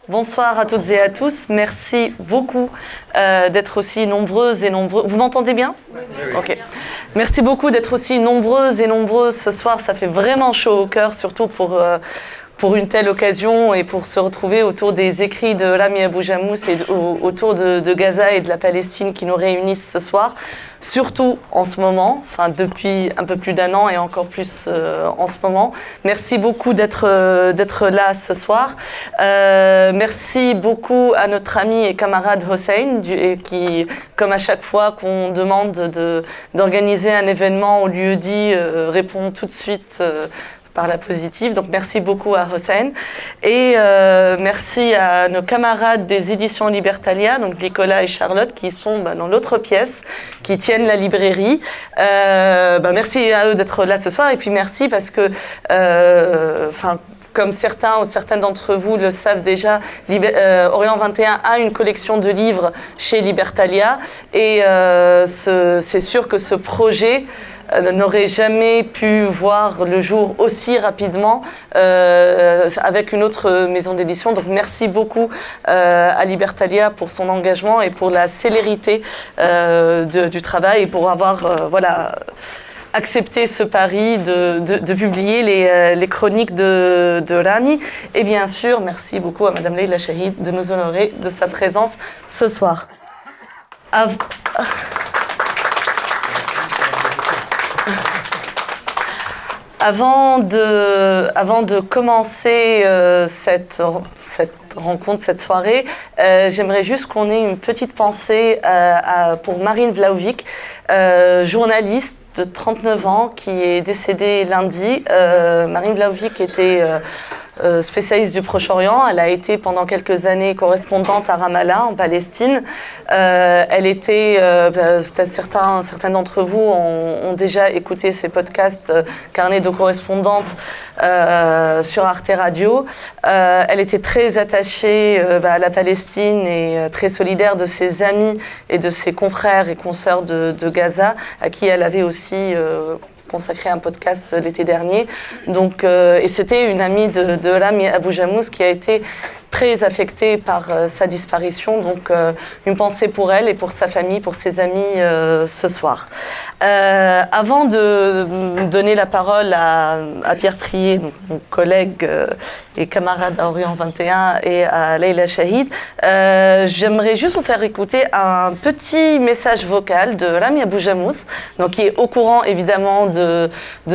Bonsoir à toutes et à tous. Merci beaucoup d'être aussi nombreuses et nombreux. Vous m'entendez bien ? Oui. Ok. Merci beaucoup d'être aussi nombreuses et nombreuses ce soir. Ça fait vraiment chaud au cœur, surtout pour une telle occasion et pour se retrouver autour des écrits de Rami Abou Jamous et autour de Gaza et de la Palestine qui nous réunissent ce soir. Surtout en ce moment, enfin depuis un peu plus d'un an et encore plus en ce moment. Merci beaucoup d'être là ce soir. Merci beaucoup à notre ami et camarade Hossein qui, comme à chaque fois qu'on demande d'organiser un événement au lieu dit, répond tout de suite par la positive. Donc merci beaucoup à Hossein et merci à nos camarades des éditions Libertalia, donc Nicolas et Charlotte, qui sont dans l'autre pièce, qui tiennent la librairie. Merci à eux d'être là ce soir et puis merci parce que comme certains ou certaines d'entre vous le savent déjà, Orient 21 a une collection de livres chez Libertalia et c'est sûr que ce projet n'aurait jamais pu voir le jour aussi rapidement avec une autre maison d'édition. Donc merci beaucoup à Libertalia pour son engagement et pour la célérité du travail et pour avoir accepté ce pari de publier les chroniques de Rami. Et bien sûr, merci beaucoup à Madame Leila Chahid de nous honorer de sa présence ce soir. Avant de commencer cette rencontre, cette soirée, j'aimerais juste qu'on ait une petite pensée pour Marine Vlaovic, journaliste de 39 ans qui est décédée lundi. Marine Vlaovic était spécialiste du Proche-Orient. Elle a été pendant quelques années correspondante à Ramallah, en Palestine. Elle était, peut-être certains d'entre vous ont déjà écouté ses podcasts Carnet de correspondante sur Arte Radio. Elle était très attachée à la Palestine et très solidaire de ses amis et de ses confrères et consoeurs de Gaza, à qui elle avait aussi consacré un podcast l'été dernier. Donc, et c'était une amie de Rami Abou Jamous qui a été très affectée par sa disparition. Donc, une pensée pour elle et pour sa famille, pour ses amis ce soir. Avant de donner la parole à Pierre Prier, donc, mon collègue et camarade à Orient 21 et à Leila Chahid, j'aimerais juste vous faire écouter un petit message vocal de Rami Abou Jamous, donc qui est au courant évidemment de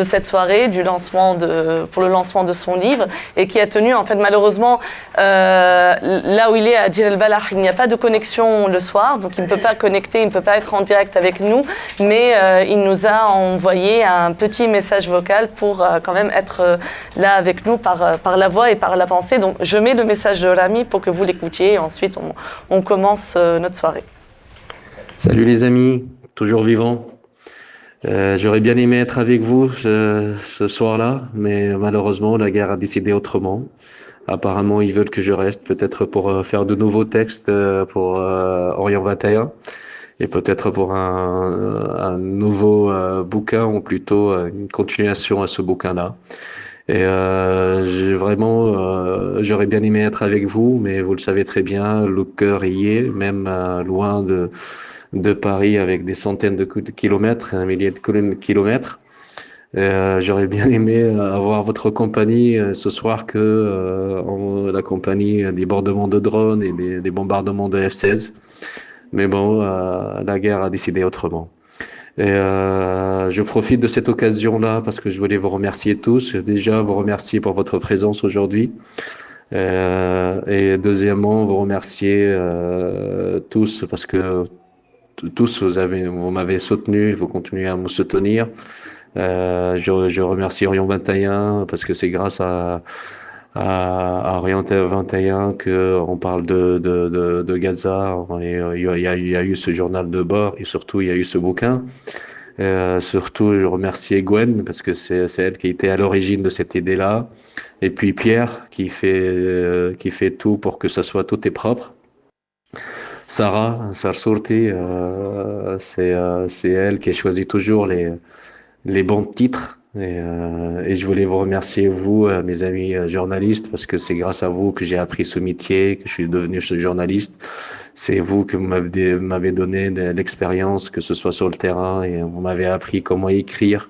cette soirée, pour le lancement de son livre, et qui a tenu en fait malheureusement là où il est à Dir el-Balah, il n'y a pas de connexion le soir, donc il ne peut pas connecter, il ne peut pas être en direct avec nous, mais il nous a envoyé un petit message vocal pour quand même être là avec nous par la voix et par la pensée. Donc je mets le message de Rami pour que vous l'écoutiez et ensuite on commence notre soirée. Salut les amis, toujours vivants. J'aurais bien aimé être avec vous ce soir-là, mais malheureusement la guerre a décidé autrement. Apparemment, ils veulent que je reste, peut-être pour faire de nouveaux textes pour Orient 21 et peut-être pour un nouveau bouquin ou plutôt une continuation à ce bouquin-là. Et j'aurais bien aimé être avec vous, mais vous le savez très bien, le cœur y est, même loin de Paris avec des centaines de kilomètres, un millier de kilomètres. J'aurais bien aimé avoir votre compagnie ce soir que la compagnie des bombardements de drones et des bombardements de F-16. Mais bon, la guerre a décidé autrement. Et je profite de cette occasion-là parce que je voulais vous remercier tous. Déjà, vous remercier pour votre présence aujourd'hui. Et deuxièmement, vous remercier tous parce que tous vous m'avez soutenu, vous continuez à me soutenir. Je remercie Orient 21 parce que c'est grâce à Orient 21 que on parle de Gaza. Il y a eu ce journal de bord et surtout il y a eu ce bouquin. Surtout, je remercie Gwen parce que c'est elle qui était à l'origine de cette idée-là. Et puis Pierre qui fait tout pour que tout est propre. Sarah Sarsourti, c'est elle qui choisit toujours les bons titres Et je voulais vous remercier, vous, mes amis journalistes, parce que c'est grâce à vous que j'ai appris ce métier, que je suis devenu ce journaliste. C'est vous que m'avez donné de l'expérience, que ce soit sur le terrain, et vous m'avez appris comment écrire,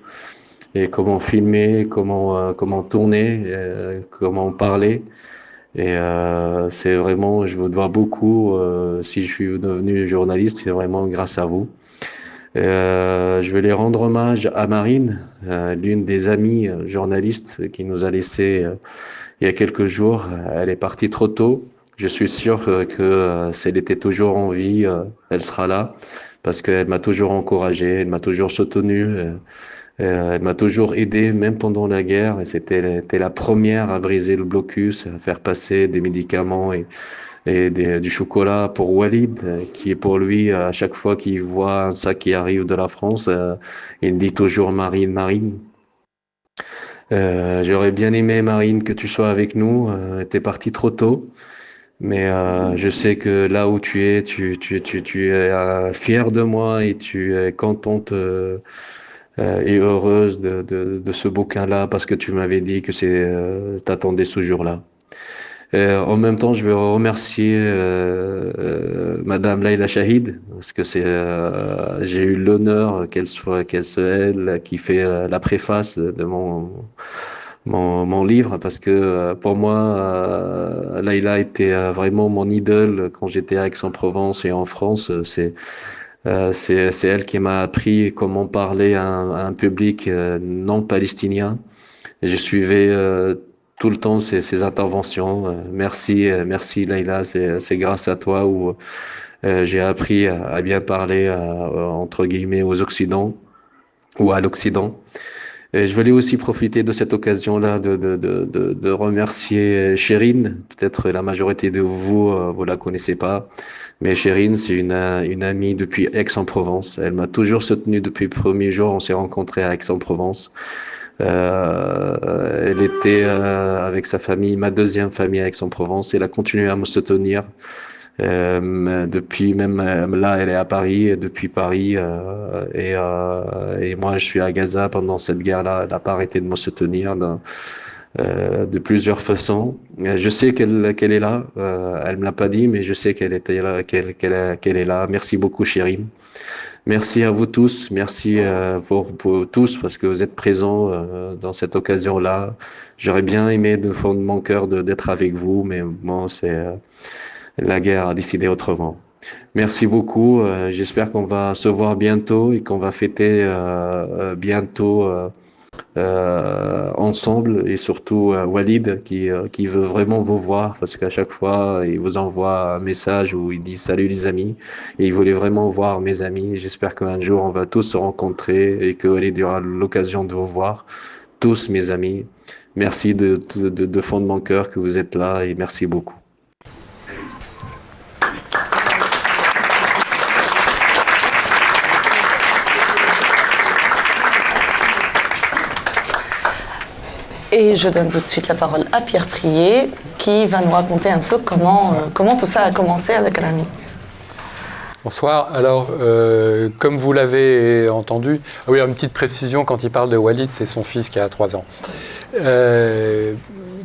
et comment filmer, comment tourner, comment parler. Et c'est vraiment, je vous dois beaucoup. Si je suis devenu journaliste, c'est vraiment grâce à vous. Je vais les rendre hommage à Marine, l'une des amies journalistes qui nous a laissé il y a quelques jours. Elle est partie trop tôt. Je suis sûr que si elle était toujours en vie, elle sera là parce qu'elle m'a toujours encouragé, elle m'a toujours soutenu, elle m'a toujours aidé, même pendant la guerre. Et elle était la première à briser le blocus, à faire passer des médicaments et du chocolat pour Walid, qui est pour lui, à chaque fois qu'il voit un sac qui arrive de la France, il dit toujours Marine, Marine. J'aurais bien aimé, Marine, que tu sois avec nous. T'es parti trop tôt, mais je sais que là où tu es, tu es fière de moi et tu es contente et heureuse de ce bouquin-là parce que tu m'avais dit que t'attendais ce jour-là. En même temps, je veux remercier Madame Laila Shahid parce que j'ai eu l'honneur qu'elle soit elle qui fait la préface de mon livre parce que pour moi, Laila était vraiment mon idole quand j'étais à Aix-en-Provence et en France. C'est elle qui m'a appris comment parler à un public non palestinien. Je suivais tout le temps ces interventions. Merci Leïla, c'est grâce à toi où j'ai appris à bien parler entre guillemets aux Occidents ou à l'Occident. Et je voulais aussi profiter de cette occasion-là de remercier Chérine. Peut-être la majorité de vous, vous la connaissez pas. Mais Chérine, c'est une amie depuis Aix-en-Provence. Elle m'a toujours soutenu depuis le premier jour. On s'est rencontrés à Aix-en-Provence. Elle était avec sa famille, ma deuxième famille à Aix-en-Provence. Elle a continué à me soutenir. Depuis même là, elle est à Paris, depuis Paris, et moi je suis à Gaza pendant cette guerre-là. Elle n'a pas arrêté de me soutenir de plusieurs façons. Je sais qu'elle est là. Elle me l'a pas dit, mais je sais qu'elle était là, qu'elle est là. Merci beaucoup, Chérine. Merci à vous tous, merci pour tous parce que vous êtes présents dans cette occasion-là. J'aurais bien aimé de fond de mon cœur d'être avec vous, mais bon, la guerre a décidé autrement. Merci beaucoup. J'espère qu'on va se voir bientôt et qu'on va fêter bientôt ensemble et surtout Walid qui veut vraiment vous voir parce qu'à chaque fois il vous envoie un message où il dit salut les amis et il voulait vraiment voir mes amis. J'espère qu'un jour on va tous se rencontrer et que Walid aura l'occasion de vous voir tous mes amis. Merci de fond de mon cœur que vous êtes là et merci beaucoup. Et je donne tout de suite la parole à Pierre Prier, qui va nous raconter un peu comment tout ça a commencé avec un ami. Bonsoir. Alors, comme vous l'avez entendu, oui, une petite précision, quand il parle de Walid, c'est son fils qui a 3 ans.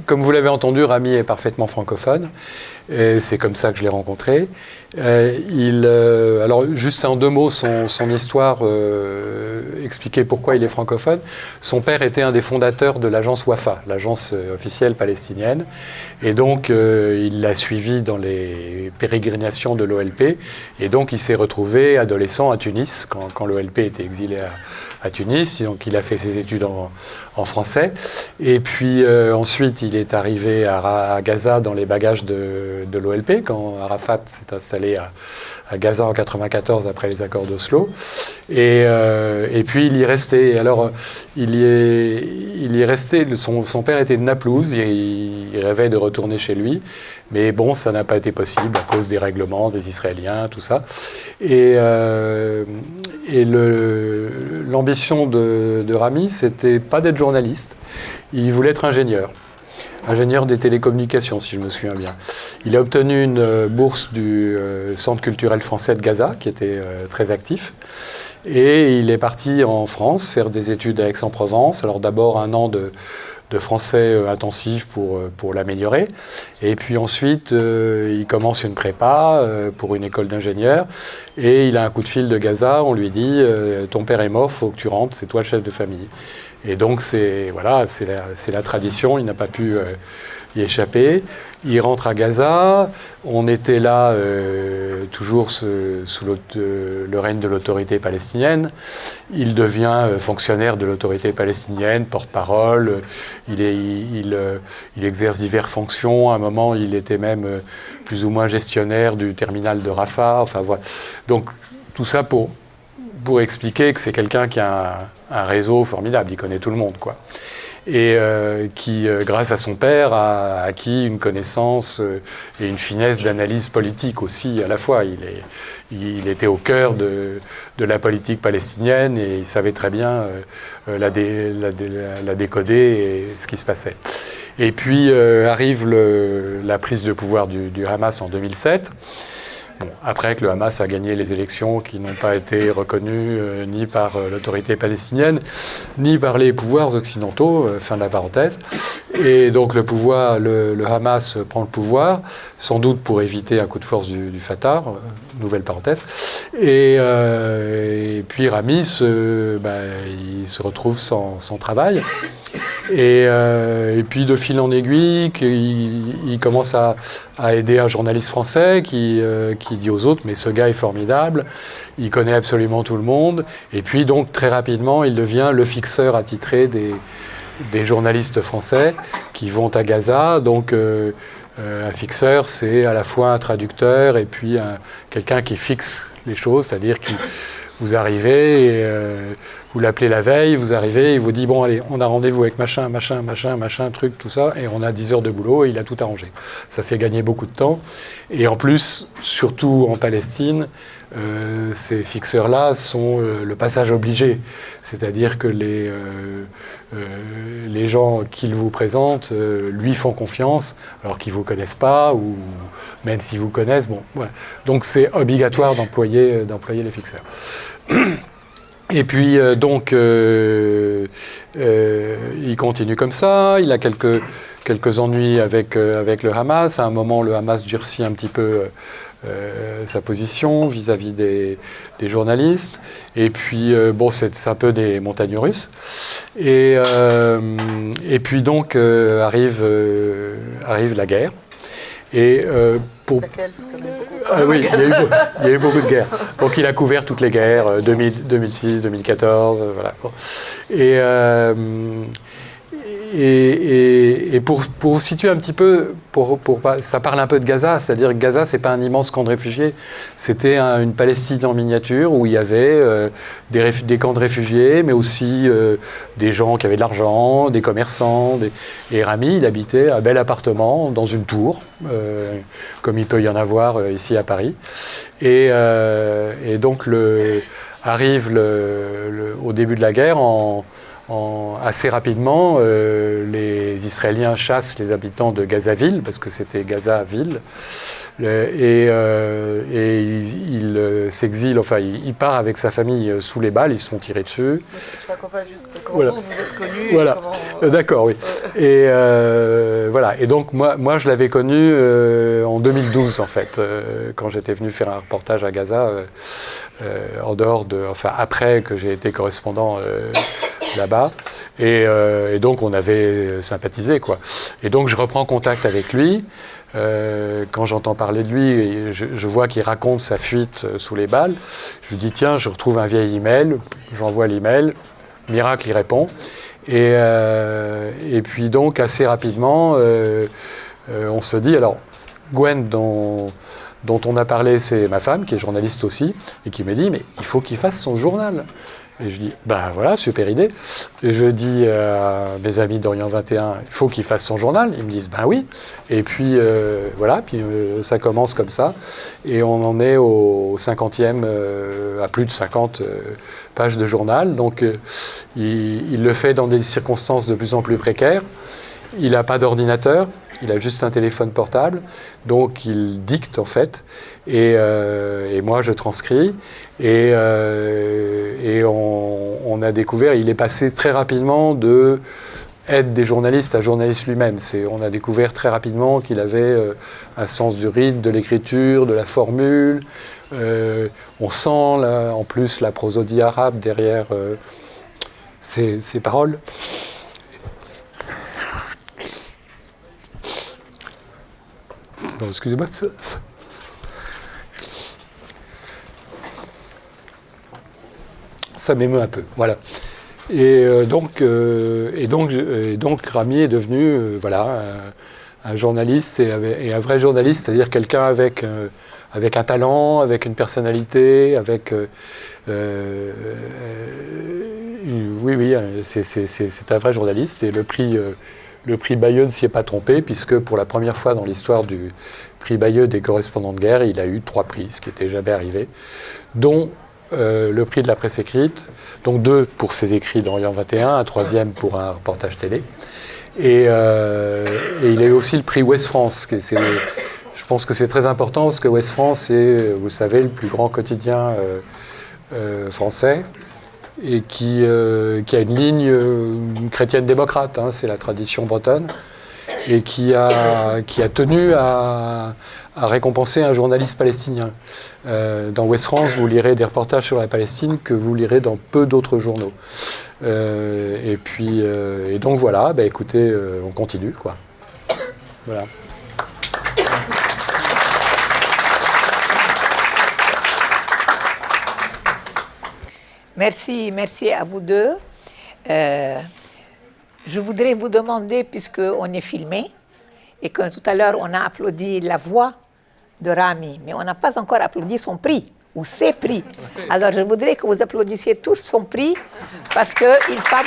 Comme vous l'avez entendu, Rami est parfaitement francophone, et c'est comme ça que je l'ai rencontré. Alors, juste en 2 mots, son histoire, expliquer pourquoi il est francophone. Son père était un des fondateurs de l'agence Wafa, l'agence officielle palestinienne, et donc il l'a suivi dans les pérégrinations de l'OLP, et donc il s'est retrouvé adolescent à Tunis, quand l'OLP était exilé à Tunis, donc il a fait ses études en français, et puis ensuite il est arrivé à Gaza dans les bagages de l'OLP, quand Arafat s'est installé à Gaza en 1994 après les accords d'Oslo, et puis il y est resté. Alors il y est resté. Son père était de Naplouse, il rêvait de retourner chez lui, mais bon, ça n'a pas été possible à cause des règlements des Israéliens, tout ça. Et l'ambition de Rami, c'était pas d'être journaliste, il voulait être ingénieur des télécommunications, si je me souviens bien. Il a obtenu une bourse du Centre culturel français de Gaza, qui était très actif. Et il est parti en France faire des études à Aix-en-Provence. Alors d'abord un an de français intensif pour l'améliorer. Et puis ensuite, il commence une prépa pour une école d'ingénieur. Et il a un coup de fil de Gaza. On lui dit « Ton père est mort, il faut que tu rentres, c'est toi le chef de famille ». Et donc c'est la tradition, il n'a pas pu y échapper. Il rentre à Gaza. On était là toujours sous le règne de l'autorité palestinienne. Il devient fonctionnaire de l'autorité palestinienne, porte-parole. Il exerce diverses fonctions. À un moment, il était même plus ou moins gestionnaire du terminal de Rafah. Enfin, voilà. Donc tout ça pour expliquer que c'est quelqu'un qui a un réseau formidable. Il connaît tout le monde, quoi. Et qui, grâce à son père, a acquis une connaissance et une finesse d'analyse politique aussi à la fois. Il était au cœur de la politique palestinienne et il savait très bien la décoder et ce qui se passait. Et puis arrive la prise de pouvoir du Hamas en 2007. Bon, après que le Hamas a gagné les élections qui n'ont pas été reconnues ni par l'autorité palestinienne, ni par les pouvoirs occidentaux, fin de la parenthèse. Et donc le Hamas prend le pouvoir, sans doute pour éviter un coup de force du Fatah, nouvelle parenthèse. Et puis Rami, il se retrouve sans travail. Et puis de fil en aiguille, il commence à aider un journaliste français qui dit aux autres « mais ce gars est formidable, il connaît absolument tout le monde ». Et puis donc très rapidement, il devient le fixeur attitré des journalistes français qui vont à Gaza. Donc un fixeur, c'est à la fois un traducteur et puis quelqu'un qui fixe les choses, c'est-à-dire que vous arrivez et vous l'appelez la veille, vous arrivez, il vous dit « bon allez, on a rendez-vous avec machin, truc, tout ça, et on a 10 heures de boulot et il a tout arrangé ». Ça fait gagner beaucoup de temps. Et en plus, surtout en Palestine, ces fixeurs-là sont le passage obligé. C'est-à-dire que les gens qu'ils vous présentent lui font confiance, alors qu'ils ne vous connaissent pas, ou même s'ils vous connaissent. Bon, voilà. Donc c'est obligatoire d'employer les fixeurs. Et puis il continue comme ça, il a quelques ennuis avec le Hamas. À un moment, le Hamas durcit un petit peu sa position vis-à-vis des journalistes. Et puis, c'est un peu des montagnes russes. Et puis donc, arrive la guerre. Et laquelle? Parce qu'il y en a beaucoup. Oui, il y a eu beaucoup de guerres. Donc il a couvert toutes les guerres, 2006, 2014, voilà. Et pour situer un petit peu, ça parle un peu de Gaza, c'est-à-dire que Gaza, c'est pas un immense camp de réfugiés, c'était une Palestine en miniature où il y avait des camps de réfugiés, mais aussi des gens qui avaient de l'argent, des commerçants. Et Rami, il habitait un bel appartement dans une tour, comme il peut y en avoir ici à Paris. Et donc arrive au début de la guerre, assez rapidement, les Israéliens chassent les habitants de Gaza-Ville, parce que c'était Gaza-Ville, et il s'exile, enfin il part avec sa famille sous les balles, ils se font tirer dessus. Je raconte juste comment voilà. vous êtes connus. Voilà. D'accord, oui. Et voilà. Et donc moi je l'avais connu en 2012 en fait, quand j'étais venu faire un reportage à Gaza, en dehors après que j'ai été correspondant là-bas. Et donc on avait sympathisé, quoi. Et donc je reprends contact avec lui. Quand j'entends parler de lui, je vois qu'il raconte sa fuite sous les balles. Je lui dis tiens, je retrouve un vieil email, j'envoie l'email, miracle, il répond. Et puis donc assez rapidement, on se dit alors Gwen dont on a parlé, c'est ma femme qui est journaliste aussi et qui me dit mais il faut qu'il fasse son journal. Et je dis, ben voilà, super idée. Et je dis à mes amis d'Orient 21, il faut qu'il fasse son journal. Ils me disent, ben oui. Et puis voilà, puis ça commence comme ça. Et on en est au 50e, à plus de 50 pages de journal. Donc il le fait dans des circonstances de plus en plus précaires. il n'a pas d'ordinateur, il a juste un téléphone portable, donc il dicte en fait, et moi je transcris, et on a découvert, il est passé très rapidement de aide des journalistes à journaliste lui-même. On a découvert très rapidement qu'il avait un sens du rythme, de l'écriture, de la formule. On sent là, en plus la prosodie arabe derrière ces paroles. Non, excusez-moi. Ça m'émeut un peu. Voilà. Et donc Rami est devenu un journaliste et un vrai journaliste, c'est-à-dire quelqu'un avec un talent, avec une personnalité, avec oui, c'est un vrai journaliste, et le prix Bayeux ne s'y est pas trompé, puisque pour la première fois dans l'histoire du prix Bayeux des correspondants de guerre, il a eu 3 prix, ce qui n'était jamais arrivé, dont le prix de la presse écrite, donc 2 pour ses écrits d'Orient 21, un 3e pour un reportage télé. Et il a eu aussi le prix Ouest France. Je pense que c'est très important parce que Ouest France est, vous savez, le plus grand quotidien français et qui a une ligne chrétienne démocrate, hein, c'est la tradition bretonne, et qui a tenu à récompenser un journaliste palestinien. Dans Ouest France, vous lirez des reportages sur la Palestine que vous lirez dans peu d'autres journaux. Et donc voilà, écoutez, on continue, quoi. Voilà. Merci à vous deux. Je voudrais vous demander, puisqu'on est filmé, et que tout à l'heure on a applaudi la voix de Rami, mais on n'a pas encore applaudi son prix, ou ses prix. Alors je voudrais que vous applaudissiez tous son prix, parce qu'il va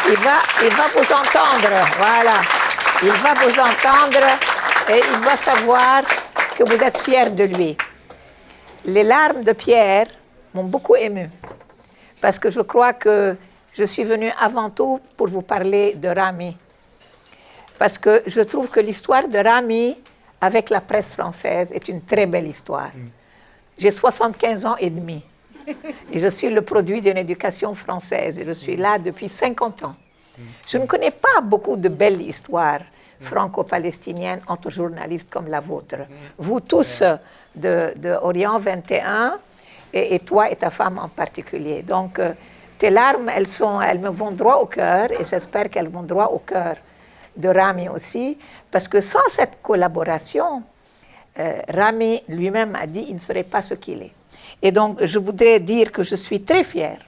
vous entendre, voilà. Il va vous entendre et il va savoir que vous êtes fiers de lui. Les larmes de Pierre m'ont beaucoup ému, parce que je crois que je suis venue avant tout pour vous parler de Rami. Parce que je trouve que l'histoire de Rami avec la presse française est une très belle histoire. J'ai 75 ans et demi. Et je suis le produit d'une éducation française. Et je suis là depuis 50 ans. Je ne connais pas beaucoup de belles histoires franco-palestiniennes entre journalistes comme la vôtre. Vous tous de Orient 21, et toi et ta femme en particulier. Donc, tes larmes, elles me vont droit au cœur, et j'espère qu'elles vont droit au cœur de Rami aussi, parce que sans cette collaboration, Rami lui-même a dit qu'il ne serait pas ce qu'il est. Et donc, je voudrais dire que je suis très fière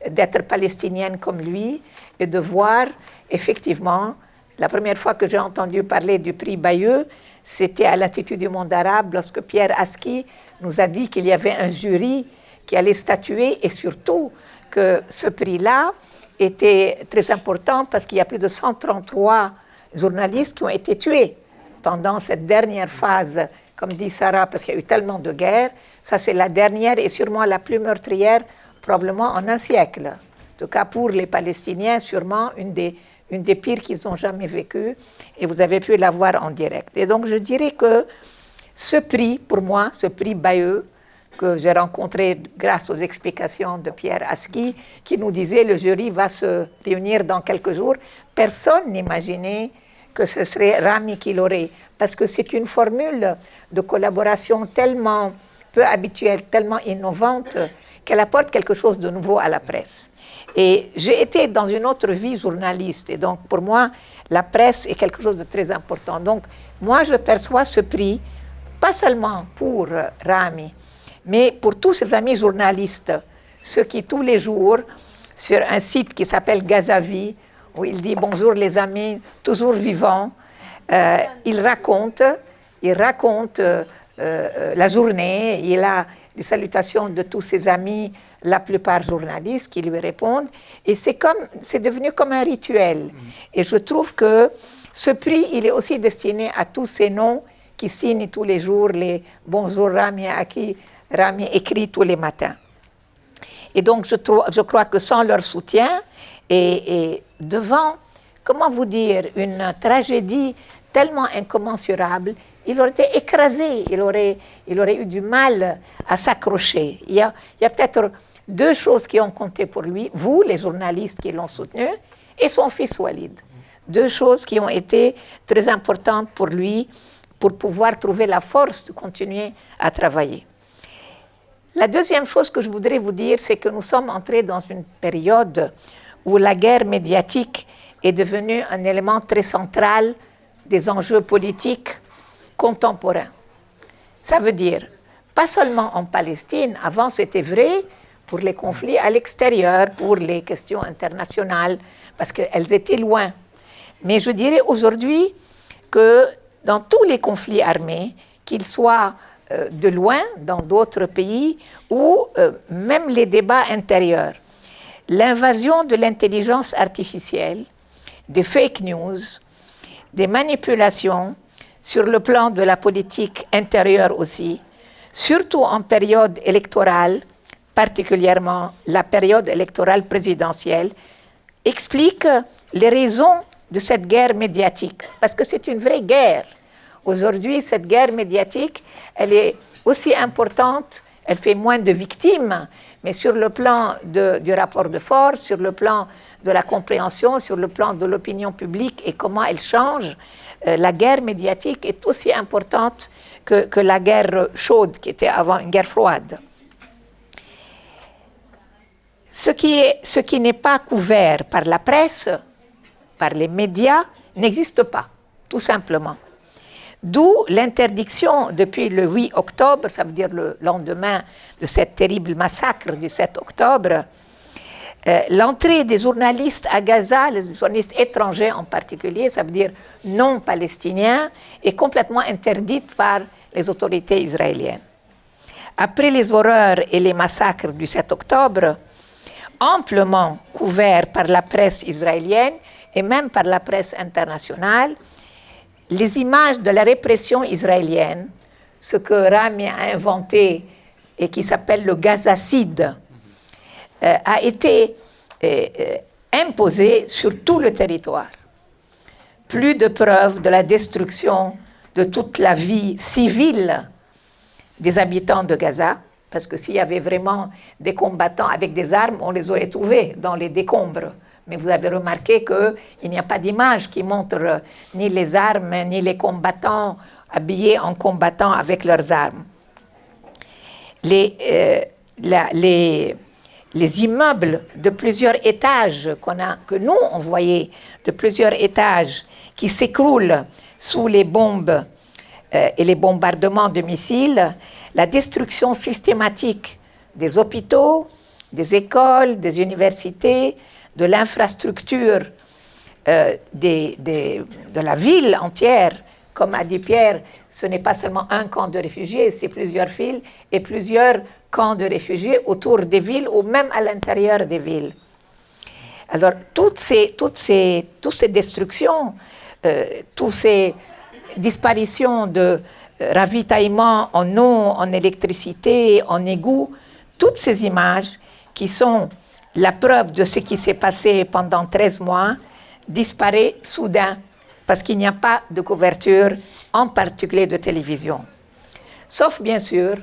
d'être palestinienne comme lui et de voir, effectivement, la première fois que j'ai entendu parler du prix Bayeux, c'était à l'Institut du monde arabe, lorsque Pierre Aski nous a dit qu'il y avait un jury qui allait statuer, et surtout que ce prix-là était très important parce qu'il y a plus de 133 journalistes qui ont été tués pendant cette dernière phase, comme dit Sarah, parce qu'il y a eu tellement de guerres. Ça, c'est la dernière et sûrement la plus meurtrière, probablement en un siècle. En tout cas, pour les Palestiniens, sûrement une des pires qu'ils ont jamais vécues. Et vous avez pu la voir en direct. Et donc, je dirais que ce prix, pour moi, ce prix Bayeux, que j'ai rencontré grâce aux explications de Pierre Aski, qui nous disait le jury va se réunir dans quelques jours. Personne n'imaginait que ce serait Rami qui l'aurait, parce que c'est une formule de collaboration tellement peu habituelle, tellement innovante, qu'elle apporte quelque chose de nouveau à la presse. Et j'ai été dans une autre vie journaliste, et donc pour moi, la presse est quelque chose de très important. Donc moi, je perçois ce prix, pas seulement pour Rami, mais pour tous ses amis journalistes, ceux qui tous les jours, sur un site qui s'appelle Gazavi, où il dit « Bonjour les amis, toujours vivants », il raconte la journée, il a des salutations de tous ses amis, la plupart journalistes qui lui répondent, et c'est devenu comme un rituel. Et je trouve que ce prix, il est aussi destiné à tous ces noms qui signent tous les jours les « Bonjour Rami » à qui Rami écrit tous les matins. Et donc, je crois que sans leur soutien, et devant, comment vous dire, une tragédie tellement incommensurable, il aurait été écrasé, il aurait eu du mal à s'accrocher. Il y a peut-être deux choses qui ont compté pour lui, vous, les journalistes qui l'ont soutenu, et son fils Walid. Deux choses qui ont été très importantes pour lui, pour pouvoir trouver la force de continuer à travailler. La deuxième chose que je voudrais vous dire, c'est que nous sommes entrés dans une période où la guerre médiatique est devenue un élément très central des enjeux politiques contemporains. Ça veut dire, pas seulement en Palestine, avant c'était vrai pour les conflits à l'extérieur, pour les questions internationales, parce qu'elles étaient loin. Mais je dirais aujourd'hui que dans tous les conflits armés, qu'ils soient de loin, dans d'autres pays, ou même les débats intérieurs, l'invasion de l'intelligence artificielle, des fake news, des manipulations sur le plan de la politique intérieure aussi, surtout en période électorale, particulièrement la période électorale présidentielle, explique les raisons de cette guerre médiatique, parce que c'est une vraie guerre. Aujourd'hui, cette guerre médiatique, elle est aussi importante, elle fait moins de victimes, mais sur le plan du rapport de force, sur le plan de la compréhension, sur le plan de l'opinion publique et comment elle change, la guerre médiatique est aussi importante que la guerre chaude qui était avant une guerre froide. Ce qui n'est pas couvert par la presse, par les médias, n'existe pas, tout simplement. D'où l'interdiction depuis le 8 octobre, ça veut dire le lendemain de cet terrible massacre du 7 octobre, l'entrée des journalistes à Gaza, les journalistes étrangers en particulier, ça veut dire non palestiniens, est complètement interdite par les autorités israéliennes. Après les horreurs et les massacres du 7 octobre, amplement couverts par la presse israélienne et même par la presse internationale, les images de la répression israélienne, ce que Rami a inventé et qui s'appelle le Gazacide, a été imposé sur tout le territoire. Plus de preuves de la destruction de toute la vie civile des habitants de Gaza, parce que s'il y avait vraiment des combattants avec des armes, on les aurait trouvés dans les décombres. Mais vous avez remarqué qu'il n'y a pas d'image qui montre ni les armes, ni les combattants habillés en combattants avec leurs armes. Les immeubles de plusieurs étages que nous, on voyait, de plusieurs étages, qui s'écroulent sous les bombes et les bombardements de missiles, la destruction systématique des hôpitaux, des écoles, des universités, de l'infrastructure de la ville entière. Comme a dit Pierre, ce n'est pas seulement un camp de réfugiés, c'est plusieurs villes et plusieurs camps de réfugiés autour des villes ou même à l'intérieur des villes. Alors, toutes ces destructions, toutes ces disparitions de ravitaillement en eau, en électricité, en égouts, toutes ces images qui sont la preuve de ce qui s'est passé pendant 13 mois disparaît soudain parce qu'il n'y a pas de couverture, en particulier de télévision. Sauf, bien sûr,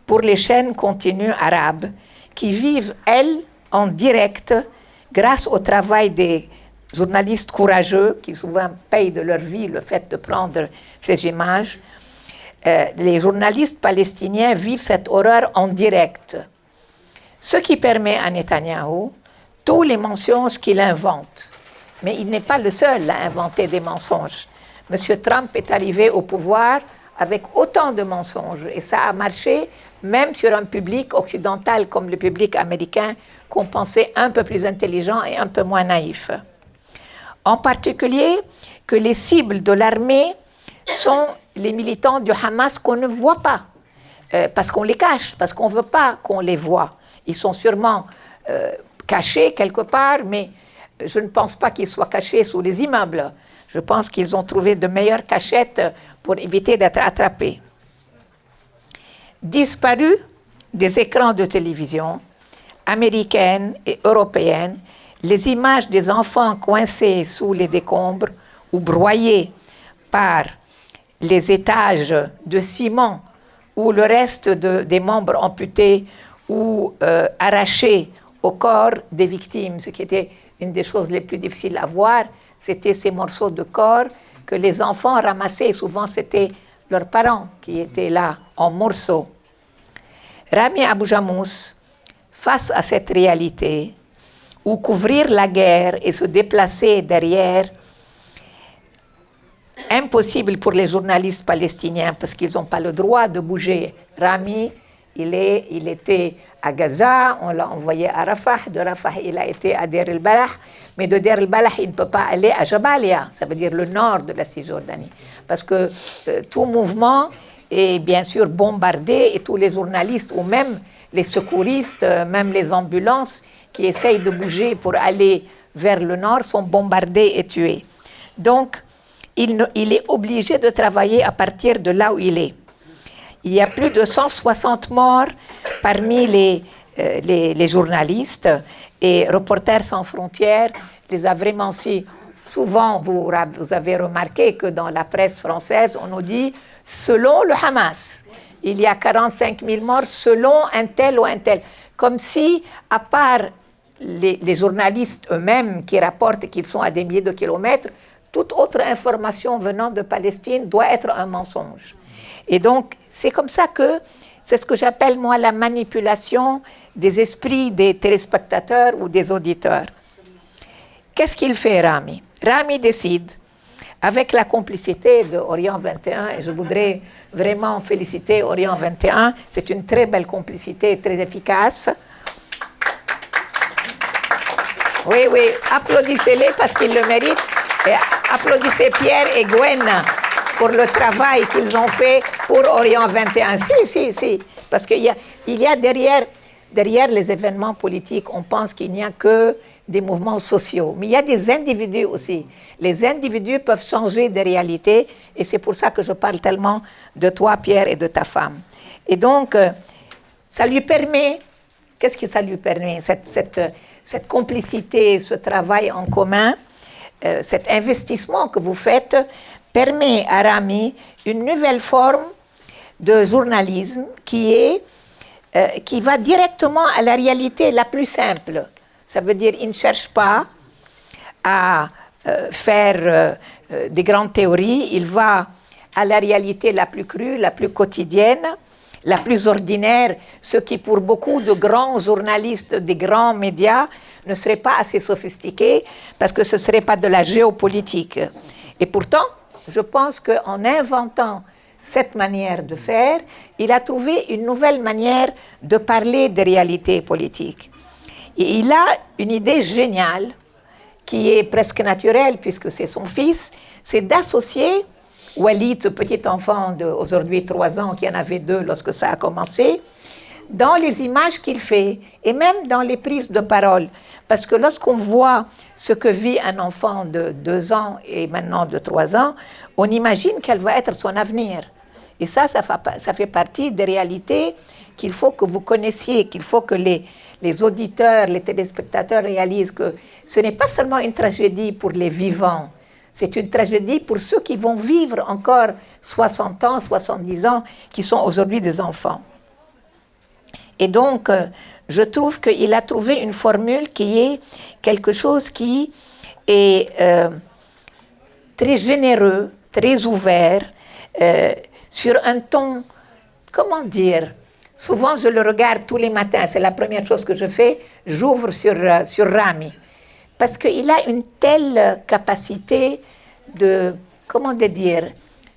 pour les chaînes continues arabes qui vivent, elles, en direct, grâce au travail des journalistes courageux qui souvent payent de leur vie le fait de prendre ces images. Les journalistes palestiniens vivent cette horreur en direct. Ce qui permet à Netanyahou tous les mensonges qu'il invente. Mais il n'est pas le seul à inventer des mensonges. M. Trump est arrivé au pouvoir avec autant de mensonges. Et ça a marché même sur un public occidental comme le public américain qu'on pensait un peu plus intelligent et un peu moins naïf. En particulier que les cibles de l'armée sont les militants du Hamas qu'on ne voit pas, parce qu'on les cache, parce qu'on ne veut pas qu'on les voie. Ils sont sûrement cachés quelque part, mais je ne pense pas qu'ils soient cachés sous les immeubles. Je pense qu'ils ont trouvé de meilleures cachettes pour éviter d'être attrapés. Disparus des écrans de télévision américaines et européennes, les images des enfants coincés sous les décombres ou broyés par les étages de ciment ou le reste des membres amputés ou arrachés au corps des victimes, ce qui était une des choses les plus difficiles à voir, c'était ces morceaux de corps que les enfants ramassaient. Souvent, c'était leurs parents qui étaient là en morceaux. Rami Abou Jamous, face à cette réalité, où couvrir la guerre et se déplacer derrière, impossible pour les journalistes palestiniens parce qu'ils n'ont pas le droit de bouger. Rami, il était à Gaza, on l'a envoyé à Rafah, de Rafah il a été à Deir el-Balah, mais de Deir el-Balah il ne peut pas aller à Jabalia, ça veut dire le nord de la Cisjordanie, parce que tout mouvement est bien sûr bombardé et tous les journalistes ou même les secouristes, même les ambulances qui essayent de bouger pour aller vers le nord sont bombardés et tués. Donc, il est obligé de travailler à partir de là où il est. Il y a plus de 160 morts parmi les journalistes et Reporters sans frontières les a vraiment si. Souvent, vous avez remarqué que dans la presse française, on nous dit « selon le Hamas ». Il y a 45 000 morts selon un tel ou un tel. Comme si, à part les journalistes eux-mêmes qui rapportent qu'ils sont à des milliers de kilomètres, toute autre information venant de Palestine doit être un mensonge. Et donc, c'est comme ça que, c'est ce que j'appelle moi la manipulation des esprits des téléspectateurs ou des auditeurs. Qu'est-ce qu'il fait, Rami? Rami décide, avec la complicité de Orient 21, et je voudrais vraiment féliciter Orient 21, c'est une très belle complicité, très efficace. Oui, oui, applaudissez-les parce qu'ils le méritent. Et applaudissez Pierre et Gwen pour le travail qu'ils ont fait pour Orient 21. Si, parce qu'il y a derrière les événements politiques, on pense qu'il n'y a que des mouvements sociaux, mais il y a des individus aussi. Les individus peuvent changer des réalités et c'est pour ça que je parle tellement de toi, Pierre, et de ta femme. Et donc, ça lui permet, qu'est-ce que ça lui permet, cette complicité, ce travail en commun, cet investissement que vous faites permet à Rami une nouvelle forme de journalisme qui va directement à la réalité la plus simple. Ça veut dire qu'il ne cherche pas à faire des grandes théories, il va à la réalité la plus crue, la plus quotidienne, la plus ordinaire, ce qui pour beaucoup de grands journalistes, des grands médias, ne serait pas assez sophistiqué parce que ce ne serait pas de la géopolitique. Et pourtant, je pense qu'en inventant cette manière de faire, il a trouvé une nouvelle manière de parler des réalités politiques. Et il a une idée géniale qui est presque naturelle puisque c'est son fils, c'est d'associer Walid, ce petit enfant d'aujourd'hui 3 ans, qui en avait 2 lorsque ça a commencé, dans les images qu'il fait et même dans les prises de parole. Parce que lorsqu'on voit ce que vit un enfant de 2 ans et maintenant de 3 ans, on imagine quel va être son avenir. Et ça fait partie des réalités qu'il faut que vous connaissiez, qu'il faut que les auditeurs, les téléspectateurs réalisent que ce n'est pas seulement une tragédie pour les vivants, c'est une tragédie pour ceux qui vont vivre encore 60 ans, 70 ans, qui sont aujourd'hui des enfants. Et donc, je trouve qu'il a trouvé une formule qui est quelque chose qui est très généreux, très ouvert, sur un ton, comment dire, souvent je le regarde tous les matins, c'est la première chose que je fais, j'ouvre sur Rami. Parce qu'il a une telle capacité de, comment dire,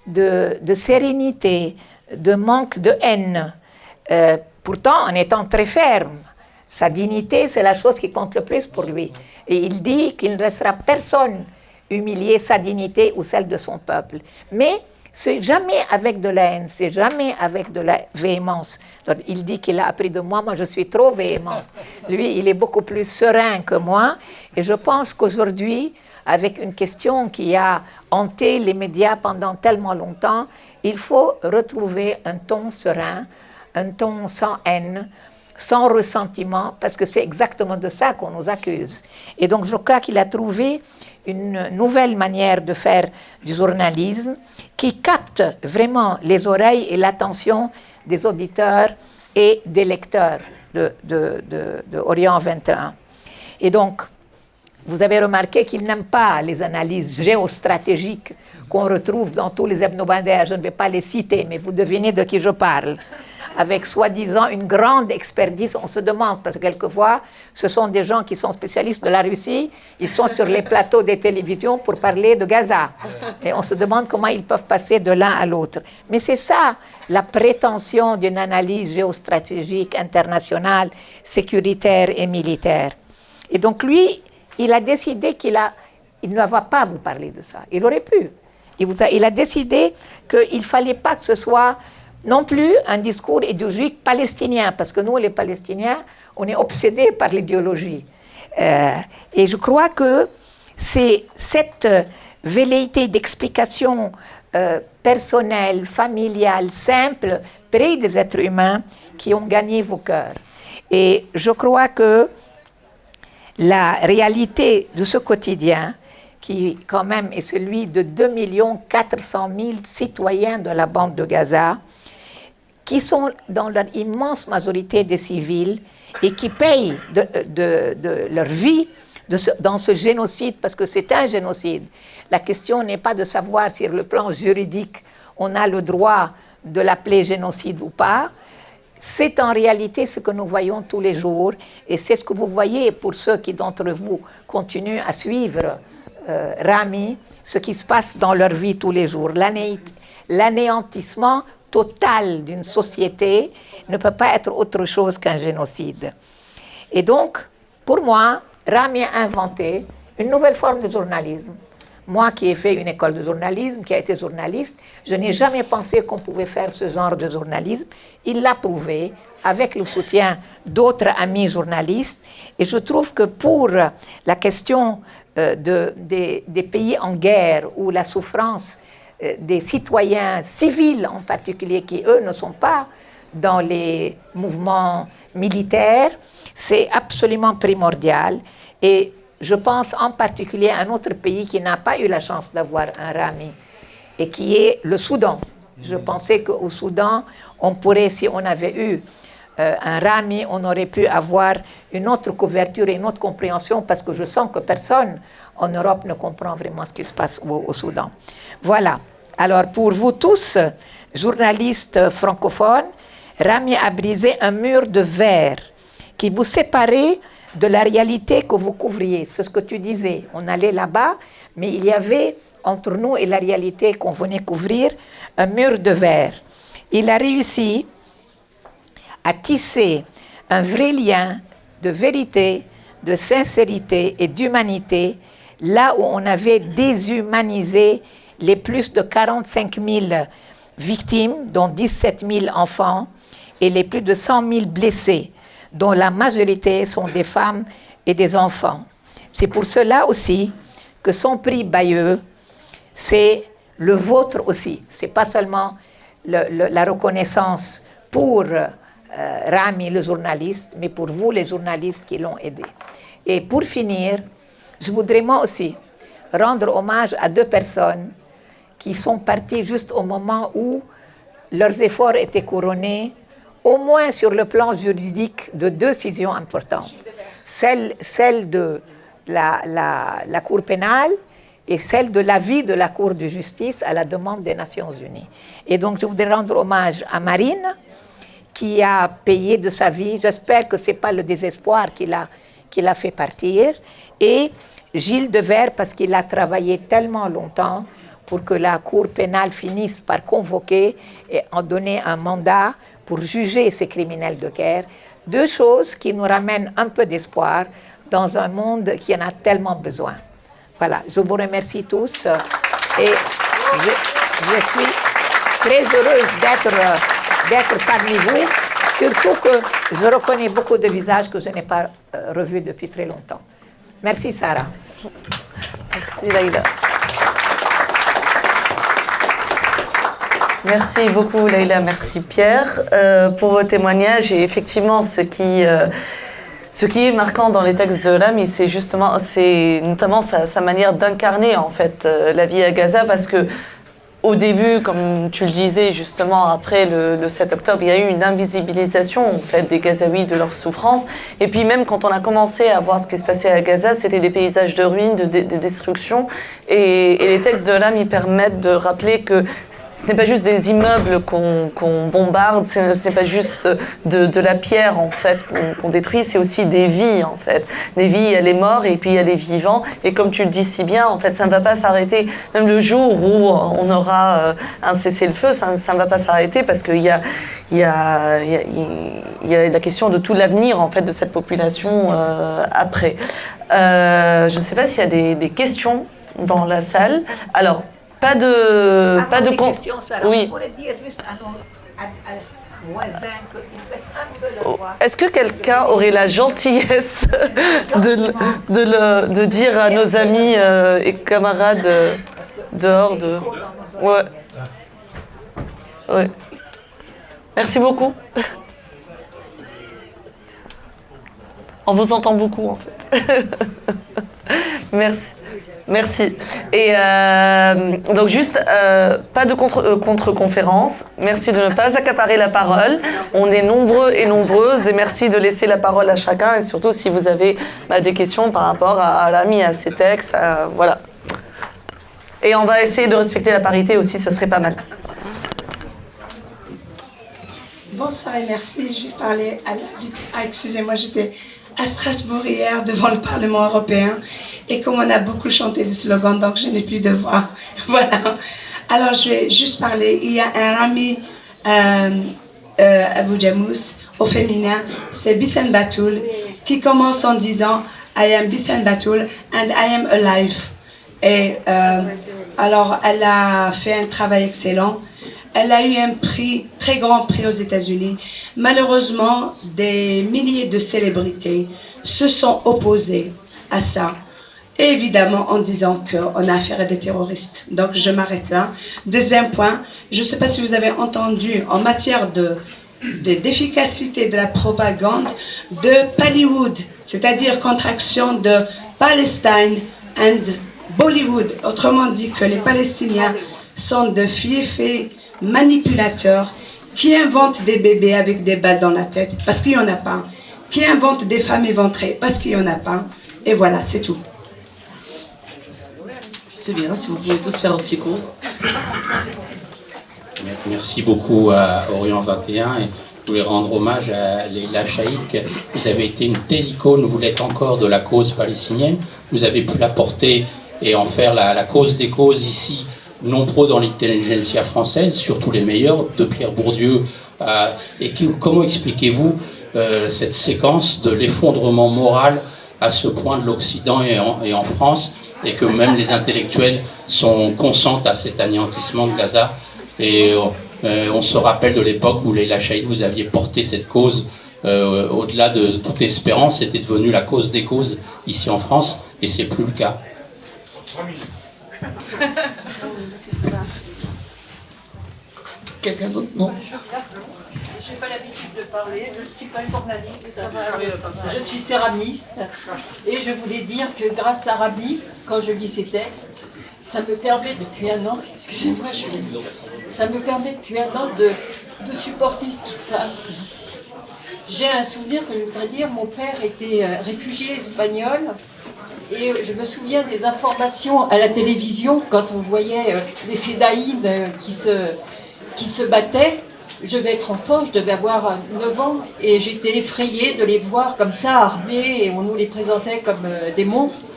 de sérénité, de manque de haine, pourtant en étant très ferme. Sa dignité, c'est la chose qui compte le plus pour lui. Et il dit qu'il ne laissera personne humilier sa dignité ou celle de son peuple. Mais c'est jamais avec de la haine, c'est jamais avec de la véhémence. Donc, il dit qu'il a appris de moi, moi je suis trop véhémente. Lui, il est beaucoup plus serein que moi. Et je pense qu'aujourd'hui, avec une question qui a hanté les médias pendant tellement longtemps, il faut retrouver un ton serein, un ton sans haine, sans ressentiment, parce que c'est exactement de ça qu'on nous accuse. Et donc je crois qu'il a trouvé une nouvelle manière de faire du journalisme qui capte vraiment les oreilles et l'attention des auditeurs et des lecteurs de Orient 21. Et donc, vous avez remarqué qu'il n'aime pas les analyses géostratégiques qu'on retrouve dans tous les hebdomadaires. Je ne vais pas les citer, mais vous devinez de qui je parle. Avec soi-disant une grande expertise, on se demande, parce que quelquefois, ce sont des gens qui sont spécialistes de la Russie, ils sont sur les plateaux des télévisions pour parler de Gaza. Et on se demande comment ils peuvent passer de l'un à l'autre. Mais c'est ça, la prétention d'une analyse géostratégique internationale, sécuritaire et militaire. Et donc lui, il a décidé il ne va pas vous parler de ça. Il aurait pu. Il a décidé qu'il ne fallait pas que ce soit non plus un discours idéologique palestinien, parce que nous, les Palestiniens, on est obsédés par l'idéologie. Et je crois que c'est cette velléité d'explication personnelle, familiale, simple, près des êtres humains, qui ont gagné vos cœurs. Et je crois que la réalité de ce quotidien, qui quand même est celui de 2 400 000 citoyens de la bande de Gaza, qui sont dans leur immense majorité des civils et qui payent de leur vie dans ce génocide, parce que c'est un génocide. La question n'est pas de savoir si sur le plan juridique on a le droit de l'appeler génocide ou pas. C'est en réalité ce que nous voyons tous les jours, et c'est ce que vous voyez pour ceux qui d'entre vous continuent à suivre Rami, ce qui se passe dans leur vie tous les jours. L'anéantissement total d'une société ne peut pas être autre chose qu'un génocide. Et donc, pour moi, Rami a inventé une nouvelle forme de journalisme. Moi qui ai fait une école de journalisme, qui a été journaliste, je n'ai jamais pensé qu'on pouvait faire ce genre de journalisme. Il l'a prouvé avec le soutien d'autres amis journalistes. Et je trouve que pour la question des pays en guerre, où la souffrance des citoyens civils en particulier, qui eux ne sont pas dans les mouvements militaires, c'est absolument primordial. Et je pense en particulier à un autre pays qui n'a pas eu la chance d'avoir un Rami, et qui est le Soudan. Je pensais qu'au Soudan, on pourrait, si on avait eu un Rami, on aurait pu avoir une autre couverture et une autre compréhension, parce que je sens que personne en Europe ne comprend vraiment ce qui se passe au Soudan. Voilà. Alors pour vous tous, journalistes francophones, Rami a brisé un mur de verre qui vous séparait de la réalité que vous couvriez. C'est ce que tu disais. On allait là-bas, mais il y avait entre nous et la réalité qu'on venait couvrir un mur de verre. Il a réussi à tisser un vrai lien de vérité, de sincérité et d'humanité, là où on avait déshumanisé les plus de 45 000 victimes, dont 17 000 enfants, et les plus de 100 000 blessés, dont la majorité sont des femmes et des enfants. C'est pour cela aussi que son prix Bayeux, c'est le vôtre aussi. Ce n'est pas seulement la reconnaissance pour Rami, le journaliste, mais pour vous, les journalistes qui l'ont aidé. Et pour finir, je voudrais moi aussi rendre hommage à 2 personnes qui sont parties juste au moment où leurs efforts étaient couronnés, au moins sur le plan juridique, de 2 décisions importantes. Celle de la Cour pénale et celle de l'avis de la Cour de justice à la demande des Nations Unies. Et donc, je voudrais rendre hommage à Marine, qui a payé de sa vie. J'espère que ce n'est pas le désespoir qui l'a fait partir. Et Gilles Devers, parce qu'il a travaillé tellement longtemps pour que la Cour pénale finisse par convoquer et en donner un mandat pour juger ces criminels de guerre. 2 choses qui nous ramènent un peu d'espoir dans un monde qui en a tellement besoin. Voilà, je vous remercie tous et je suis très heureuse d'être parmi vous, surtout que je reconnais beaucoup de visages que je n'ai pas revus depuis très longtemps. Merci Sarah. Merci Laïla. Merci beaucoup Leïla, merci Pierre pour vos témoignages. Et effectivement, ce qui est marquant dans les textes de Rami, c'est notamment sa manière d'incarner en fait la vie à Gaza, parce que au début, comme tu le disais justement, après le 7 octobre, il y a eu une invisibilisation en fait, des Gazaouis, de leurs souffrances. Et puis même quand on a commencé à voir ce qui se passait à Gaza, c'était des paysages de ruines, de destruction. Et les textes de l'âme, ils permettent de rappeler que ce n'est pas juste des immeubles qu'on bombarde, ce n'est pas juste de la pierre en fait qu'on détruit, c'est aussi des vies en fait. Des vies, il y a les morts et puis il y a les vivants. Et comme tu le dis si bien, en fait, ça ne va pas s'arrêter. Même le jour où on aura un cessez-le-feu, ça ne va pas s'arrêter, parce qu'il y a la question de tout l'avenir en fait de cette population après. Je ne sais pas s'il y a des questions dans la salle. Alors, pas de questions, Sarah, oui. on pourrait dire juste à nos voisins qu'ils baissent un peu la voix. Est-ce que quelqu'un aurait la gentillesse de dire à nos amis et camarades dehors de... Ouais. Ouais. Merci beaucoup. On vous entend beaucoup en fait. Merci. Merci. Et donc juste, pas de contre-conférence. Merci de ne pas accaparer la parole. On est nombreux et nombreuses, et merci de laisser la parole à chacun, et surtout si vous avez des questions par rapport à l'AMI, à ses textes, voilà. Et on va essayer de respecter la parité aussi, ce serait pas mal. Bonsoir et merci. Je vais parler à l'invité. Excusez-moi, j'étais à Strasbourg hier devant le Parlement européen, et comme on a beaucoup chanté du slogan, donc je n'ai plus de voix. Voilà. Alors je vais juste parler. Il y a un Rami Abou Jamous au féminin, c'est Bissem Batoul, qui commence en disant I am Bissem Batoul and I am alive. Et alors elle a fait un travail excellent. Elle a eu un prix, très grand prix aux États-Unis. Malheureusement, des milliers de célébrités se sont opposées à ça. Et évidemment, en disant qu'on a affaire à des terroristes. Donc, je m'arrête là. Deuxième point, je ne sais pas si vous avez entendu, en matière d'efficacité de la propagande, de Pallywood, c'est-à-dire contraction de Palestine and Bollywood. Autrement dit que les Palestiniens sont de fiefés manipulateurs qui inventent des bébés avec des balles dans la tête parce qu'il n'y en a pas, qui inventent des femmes éventrées parce qu'il n'y en a pas, et voilà, c'est tout. C'est bien, si vous pouvez tous faire aussi court. Merci beaucoup à Orient 21, et je voulais rendre hommage à Leïla Chaïk. Vous avez été une telle icône, vous l'êtes encore, de la cause palestinienne. Vous avez pu la porter et en faire la cause des causes ici, nombreux dans l'intelligentsia française, surtout les meilleurs, de Pierre Bourdieu. Comment expliquez-vous cette séquence de l'effondrement moral à ce point de l'Occident et en France, et que même les intellectuels consentent à cet anéantissement de Gaza? Et on se rappelle de l'époque où Leïla Chaïk, vous aviez porté cette cause au-delà de toute espérance. C'était devenu la cause des causes ici en France, et c'est plus le cas. Quelqu'un d'autre? Non. Je n'ai pas l'habitude de parler, je ne suis pas journaliste, je suis céramiste, et je voulais dire que grâce à Rabi, quand je lis ses textes, ça me permet depuis un an, excusez-moi, ça me permet depuis un an de supporter ce qui se passe. J'ai un souvenir que je voudrais dire, mon père était réfugié espagnol, et je me souviens des informations à la télévision quand on voyait les fédayines qui se battaient. Je devais être enfant, je devais avoir 9 ans, et j'étais effrayée de les voir comme ça, armés, et on nous les présentait comme des monstres.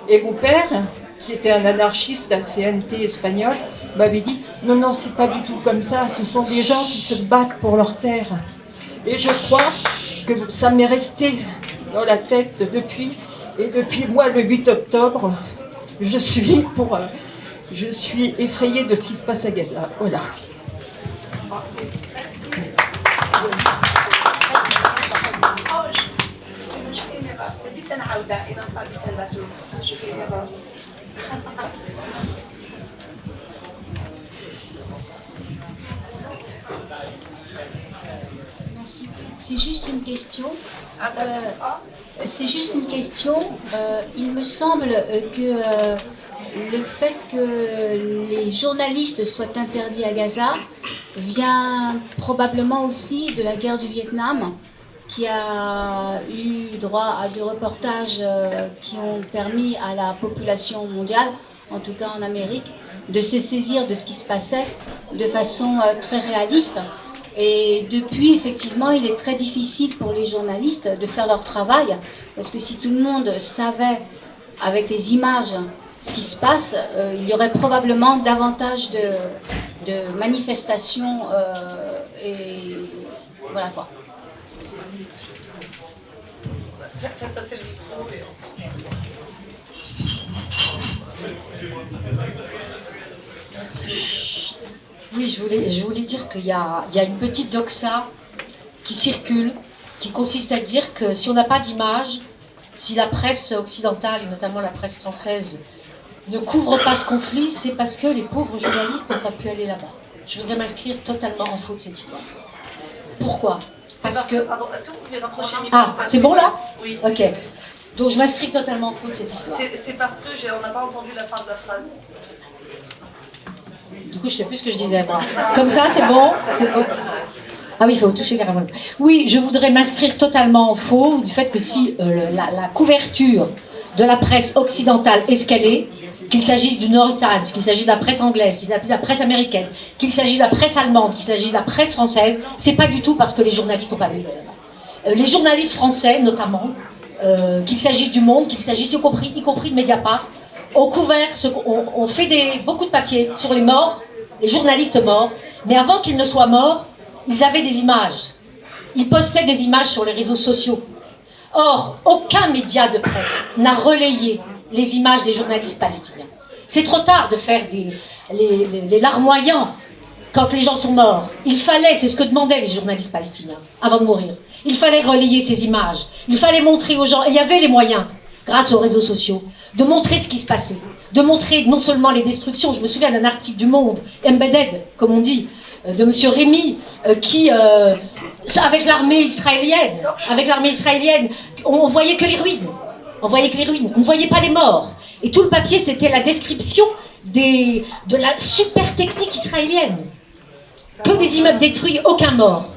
Et mon père, qui était un anarchiste d'un CNT espagnol, m'avait dit « Non, non, c'est pas du tout comme ça, ce sont des gens qui se battent pour leur terre. » Et je crois que ça m'est resté dans la tête depuis, et depuis moi, le 8 octobre, je suis effrayée de ce qui se passe à Gaza. Voilà. C'est Bissem Aouda et non pas Bissem Batoul. Je fais une erreur. Merci. C'est juste une question. C'est juste une question. Il me semble que le fait que les journalistes soient interdits à Gaza vient probablement aussi de la guerre du Vietnam, qui a eu droit à 2 reportages qui ont permis à la population mondiale, en tout cas en Amérique, de se saisir de ce qui se passait de façon très réaliste. Et depuis, effectivement, il est très difficile pour les journalistes de faire leur travail, parce que si tout le monde savait avec les images ce qui se passe, il y aurait probablement davantage de manifestations et voilà quoi. Faites passer le micro et ensuite. Oui, je voulais dire qu'il y a une petite doxa qui circule, qui consiste à dire que si on n'a pas d'image, si la presse occidentale, et notamment la presse française, ne couvre pas ce conflit, c'est parce que les pauvres journalistes n'ont pas pu aller là-bas. Je voudrais m'inscrire totalement en faux de cette histoire. Pourquoi ? Parce que... Pardon, est-ce que vous pouvez rapprocher le micro ? Ah, c'est bon là ? Oui. Ok. Donc je m'inscris totalement en faux de cette histoire. C'est parce que on n'a pas entendu la fin de la phrase. Du coup, je ne sais plus ce que je disais, moi. Comme ça, c'est bon ? C'est bon. Ah oui, il faut toucher carrément. Oui, je voudrais m'inscrire totalement en faux du fait que si la couverture de la presse occidentale est ce qu'elle est, qu'il s'agisse du New York Times, qu'il s'agisse de la presse anglaise, qu'il s'agisse de la presse américaine, qu'il s'agisse de la presse allemande, qu'il s'agisse de la presse française, c'est pas du tout parce que les journalistes n'ont pas vu. Les journalistes français, notamment, qu'il s'agisse du Monde, qu'il s'agisse y compris de Mediapart, ont couvert, ont fait beaucoup de papiers sur les morts, les journalistes morts, mais avant qu'ils ne soient morts, ils avaient des images. Ils postaient des images sur les réseaux sociaux. Or, aucun média de presse n'a relayé les images des journalistes palestiniens. C'est trop tard de faire les larmoyants quand les gens sont morts. Il fallait, c'est ce que demandaient les journalistes palestiniens avant de mourir, il fallait relayer ces images. Il fallait montrer aux gens, et il y avait les moyens, grâce aux réseaux sociaux, de montrer ce qui se passait, de montrer non seulement les destructions. Je me souviens d'un article du Monde, embedded, comme on dit, de M. Rémy, qui, avec l'armée israélienne, on voyait que les ruines. On ne voyait pas les morts. Et tout le papier, c'était la description de la super technique israélienne. Que des immeubles détruits, aucun mort.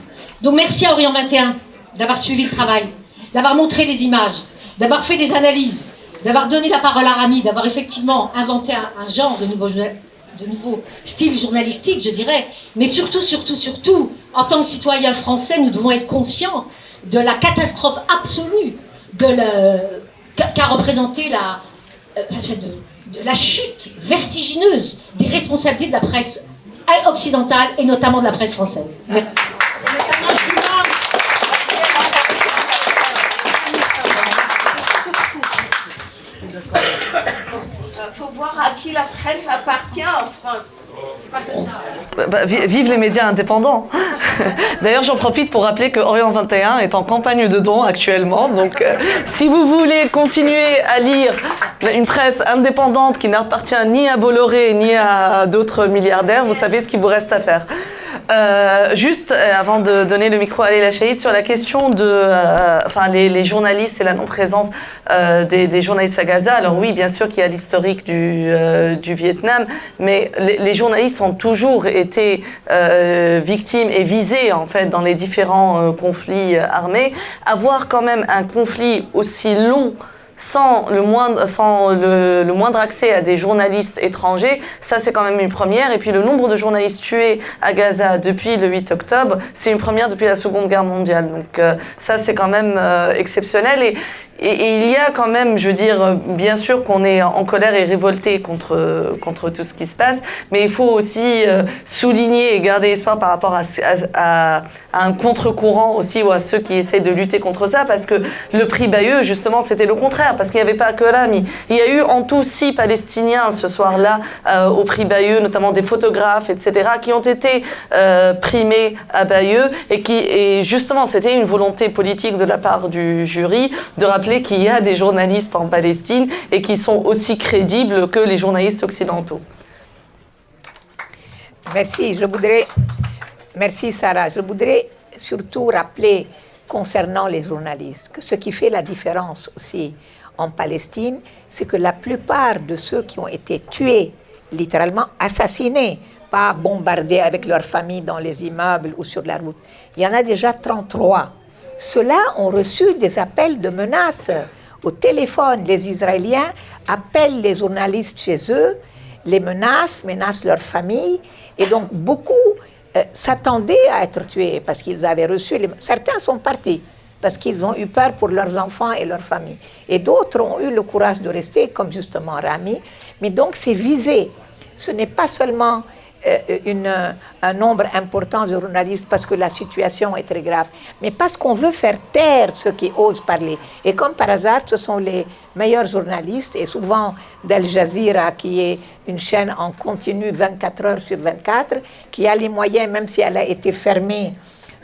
Donc merci à Orient 21 d'avoir suivi le travail, d'avoir montré les images, d'avoir fait des analyses, d'avoir donné la parole à Rami, d'avoir effectivement inventé un genre de nouveau style journalistique, je dirais. Mais surtout, en tant que citoyens français, nous devons être conscients de la catastrophe absolue qu'a représenté la chute vertigineuse des responsabilités de la presse occidentale et notamment de la presse française. Merci. Il faut voir à qui la presse appartient en France. Vive les médias indépendants. D'ailleurs, j'en profite pour rappeler que Orient 21 est en campagne de dons actuellement. Donc, si vous voulez continuer à lire une presse indépendante qui n'appartient ni à Bolloré ni à d'autres milliardaires, vous savez ce qu'il vous reste à faire. Juste avant de donner le micro à Leila Chaïd sur la question de les journalistes et la non-présence des journalistes à Gaza. Alors oui, bien sûr qu'il y a l'historique du Vietnam, mais les journalistes ont toujours été victimes et visés en fait dans les différents conflits armés. Avoir quand même un conflit aussi long sans le moindre accès à des journalistes étrangers, ça c'est quand même une première. Et puis le nombre de journalistes tués à Gaza depuis le 8 octobre, c'est une première depuis la Seconde Guerre mondiale. Donc ça c'est quand même exceptionnel. Et il y a quand même, je veux dire, bien sûr qu'on est en colère et révolté contre tout ce qui se passe, mais il faut aussi souligner et garder espoir par rapport à un contre-courant aussi, ou à ceux qui essaient de lutter contre ça, parce que le prix Bayeux, justement, c'était le contraire, parce qu'il n'y avait pas que Rami. Il y a eu en tout 6 Palestiniens ce soir-là au prix Bayeux, notamment des photographes, etc., qui ont été primés à Bayeux, et justement, c'était une volonté politique de la part du jury de rappeler qu'il y a des journalistes en Palestine et qui sont aussi crédibles que les journalistes occidentaux. Merci. Je voudrais Merci Sarah. Je voudrais surtout rappeler concernant les journalistes que ce qui fait la différence aussi en Palestine, c'est que la plupart de ceux qui ont été tués, littéralement assassinés, pas bombardés avec leur famille dans les immeubles ou sur la route, il y en a déjà 33. Ceux-là ont reçu des appels de menaces au téléphone. Les Israéliens appellent les journalistes chez eux, les menacent leur famille, et donc beaucoup s'attendaient à être tués parce qu'ils avaient reçu... Certains sont partis parce qu'ils ont eu peur pour leurs enfants et leurs familles. Et d'autres ont eu le courage de rester, comme justement Rami. Mais donc c'est visé. Ce n'est pas seulement un nombre important de journalistes parce que la situation est très grave, mais parce qu'on veut faire taire ceux qui osent parler. Et comme par hasard, ce sont les meilleurs journalistes, et souvent d'Al Jazeera, qui est une chaîne en continu 24 heures sur 24, qui a les moyens, même si elle a été fermée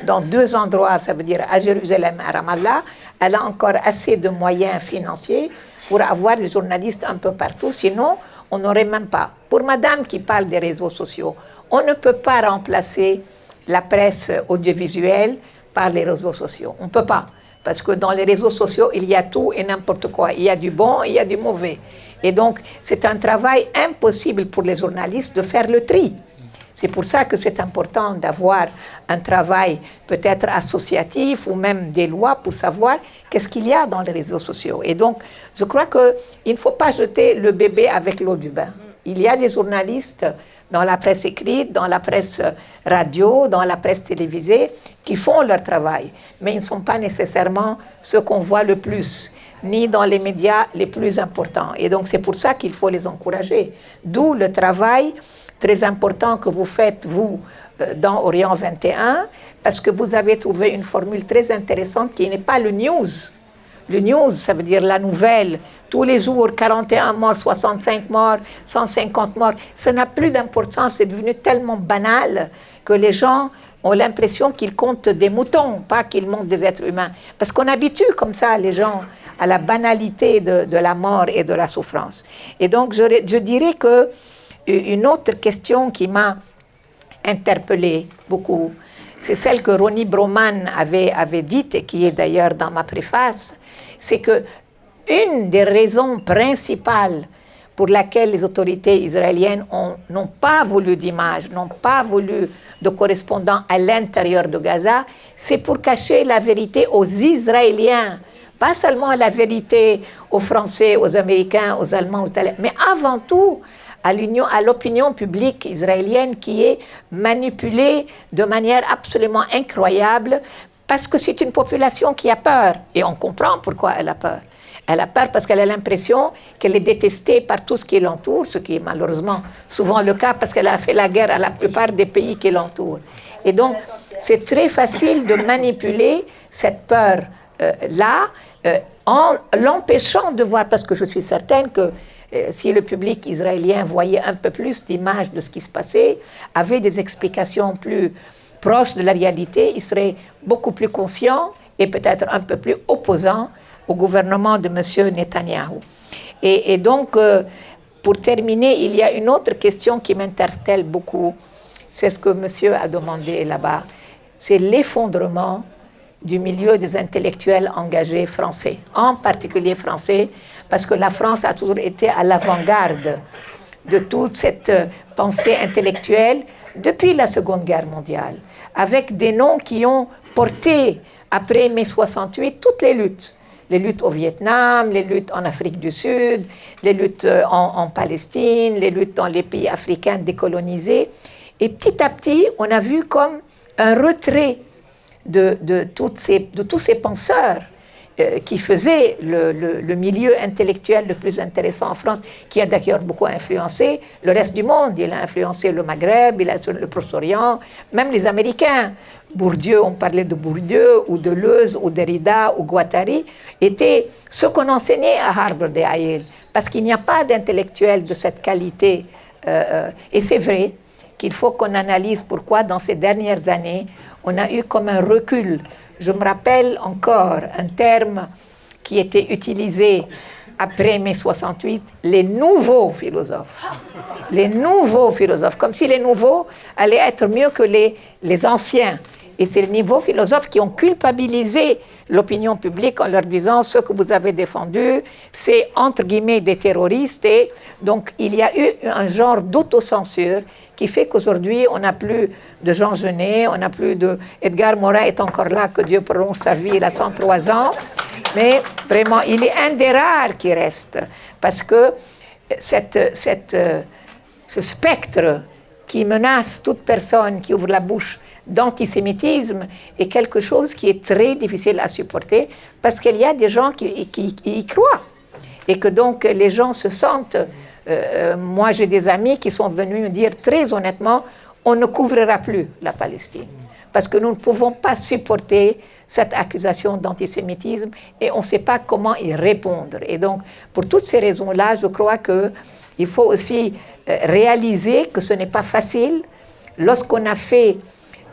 dans 2 endroits, ça veut dire à Jérusalem, à Ramallah, elle a encore assez de moyens financiers pour avoir des journalistes un peu partout. Sinon, on n'aurait même pas. Pour madame qui parle des réseaux sociaux, on ne peut pas remplacer la presse audiovisuelle par les réseaux sociaux. On ne peut pas. Parce que dans les réseaux sociaux, il y a tout et n'importe quoi. Il y a du bon et il y a du mauvais. Et donc, c'est un travail impossible pour les journalistes de faire le tri. C'est pour ça que c'est important d'avoir un travail peut-être associatif ou même des lois pour savoir qu'est-ce qu'il y a dans les réseaux sociaux. Et donc, je crois qu'il ne faut pas jeter le bébé avec l'eau du bain. Il y a des journalistes dans la presse écrite, dans la presse radio, dans la presse télévisée, qui font leur travail. Mais ils ne sont pas nécessairement ceux qu'on voit le plus, ni dans les médias les plus importants. Et donc, c'est pour ça qu'il faut les encourager. D'où le travail très important que vous faites, vous, dans Orient 21, parce que vous avez trouvé une formule très intéressante qui n'est pas le news. Le news, ça veut dire la nouvelle. Tous les jours, 41 morts, 65 morts, 150 morts. Ça n'a plus d'importance, c'est devenu tellement banal que les gens ont l'impression qu'ils comptent des moutons, pas qu'ils montent des êtres humains. Parce qu'on habitue comme ça les gens à la banalité de la mort et de la souffrance. Et donc, je dirais que une autre question qui m'a interpellée beaucoup, c'est celle que Ronnie Broman avait dite, et qui est d'ailleurs dans ma préface, c'est que une des raisons principales pour laquelle les autorités israéliennes n'ont pas voulu d'image, n'ont pas voulu de correspondants à l'intérieur de Gaza, c'est pour cacher la vérité aux Israéliens, pas seulement la vérité aux Français, aux Américains, aux Allemands, aux Italiens, mais avant tout à l'opinion publique israélienne qui est manipulée de manière absolument incroyable parce que c'est une population qui a peur. Et on comprend pourquoi elle a peur. Elle a peur parce qu'elle a l'impression qu'elle est détestée par tout ce qui l'entoure, ce qui est malheureusement souvent le cas parce qu'elle a fait la guerre à la plupart des pays qui l'entourent. Et donc, c'est très facile de manipuler cette peur-là en l'empêchant de voir, parce que je suis certaine que si le public israélien voyait un peu plus d'images de ce qui se passait, avait des explications plus proches de la réalité, il serait beaucoup plus conscient et peut-être un peu plus opposant au gouvernement de M. Netanyahou. Et donc, pour terminer, il y a une autre question qui m'interpelle beaucoup. C'est ce que monsieur a demandé là-bas. C'est l'effondrement du milieu des intellectuels engagés français, en particulier français, parce que la France a toujours été à l'avant-garde de toute cette pensée intellectuelle depuis la Seconde Guerre mondiale, avec des noms qui ont porté, après mai 68, toutes les luttes au Vietnam, les luttes en Afrique du Sud, les luttes en Palestine, les luttes dans les pays africains décolonisés. Et petit à petit, on a vu comme un retrait de tous ces penseurs qui faisaient le milieu intellectuel le plus intéressant en France, qui a d'ailleurs beaucoup influencé le reste du monde. Il a influencé le Maghreb, il a influencé le Proche-Orient, même les Américains. Bourdieu, on parlait de Bourdieu, ou de Deleuze, ou Derrida, ou Guattari, étaient ceux qu'on enseignait à Harvard et à Yale, parce qu'il n'y a pas d'intellectuels de cette qualité. Et c'est vrai qu'il faut qu'on analyse pourquoi, dans ces dernières années, on a eu comme un recul. Je me rappelle encore un terme qui était utilisé après mai 68, les nouveaux philosophes. Les nouveaux philosophes, comme si les nouveaux allaient être mieux que les anciens. Et c'est les nouveaux philosophes qui ont culpabilisé l'opinion publique en leur disant ce que vous avez défendu, c'est entre guillemets des terroristes. Et donc il y a eu un genre d'autocensure qui fait qu'aujourd'hui on n'a plus de Jean Genet, on n'a plus de... Edgar Morin est encore là, que Dieu prolonge sa vie, il a 103 ans. Mais vraiment, il est un des rares qui reste. Parce que ce spectre qui menace toute personne qui ouvre la bouche d'antisémitisme est quelque chose qui est très difficile à supporter parce qu'il y a des gens qui y croient et que donc les gens se sentent... moi j'ai des amis qui sont venus me dire très honnêtement, on ne couvrira plus la Palestine parce que nous ne pouvons pas supporter cette accusation d'antisémitisme et on ne sait pas comment y répondre. Et donc pour toutes ces raisons-là, je crois qu'il faut aussi réaliser que ce n'est pas facile lorsqu'on a fait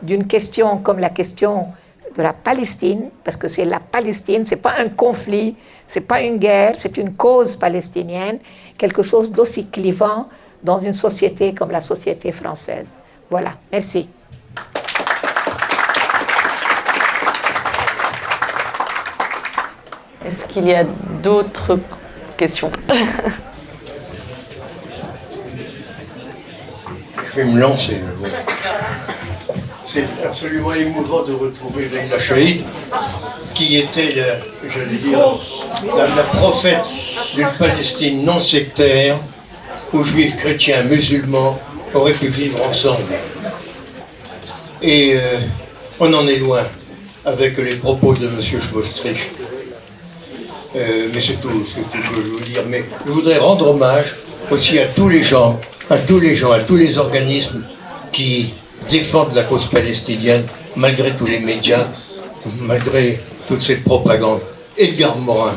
d'une question comme la question de la Palestine, parce que c'est la Palestine, ce n'est pas un conflit, ce n'est pas une guerre, c'est une cause palestinienne, quelque chose d'aussi clivant dans une société comme la société française. Voilà, merci. Est-ce qu'il y a d'autres questions? Je vais me lancer. Bon. C'est absolument émouvant de retrouver Leïla Chaïd, qui était, la prophète d'une Palestine non sectaire, où juifs, chrétiens, musulmans auraient pu vivre ensemble. Et on en est loin avec les propos de M. Schmostrich. Mais c'est tout ce que je veux vous dire. Mais je voudrais rendre hommage aussi à tous les gens, à tous les organismes qui défendent la cause palestinienne, malgré tous les médias, malgré toute cette propagande. Edgar Morin,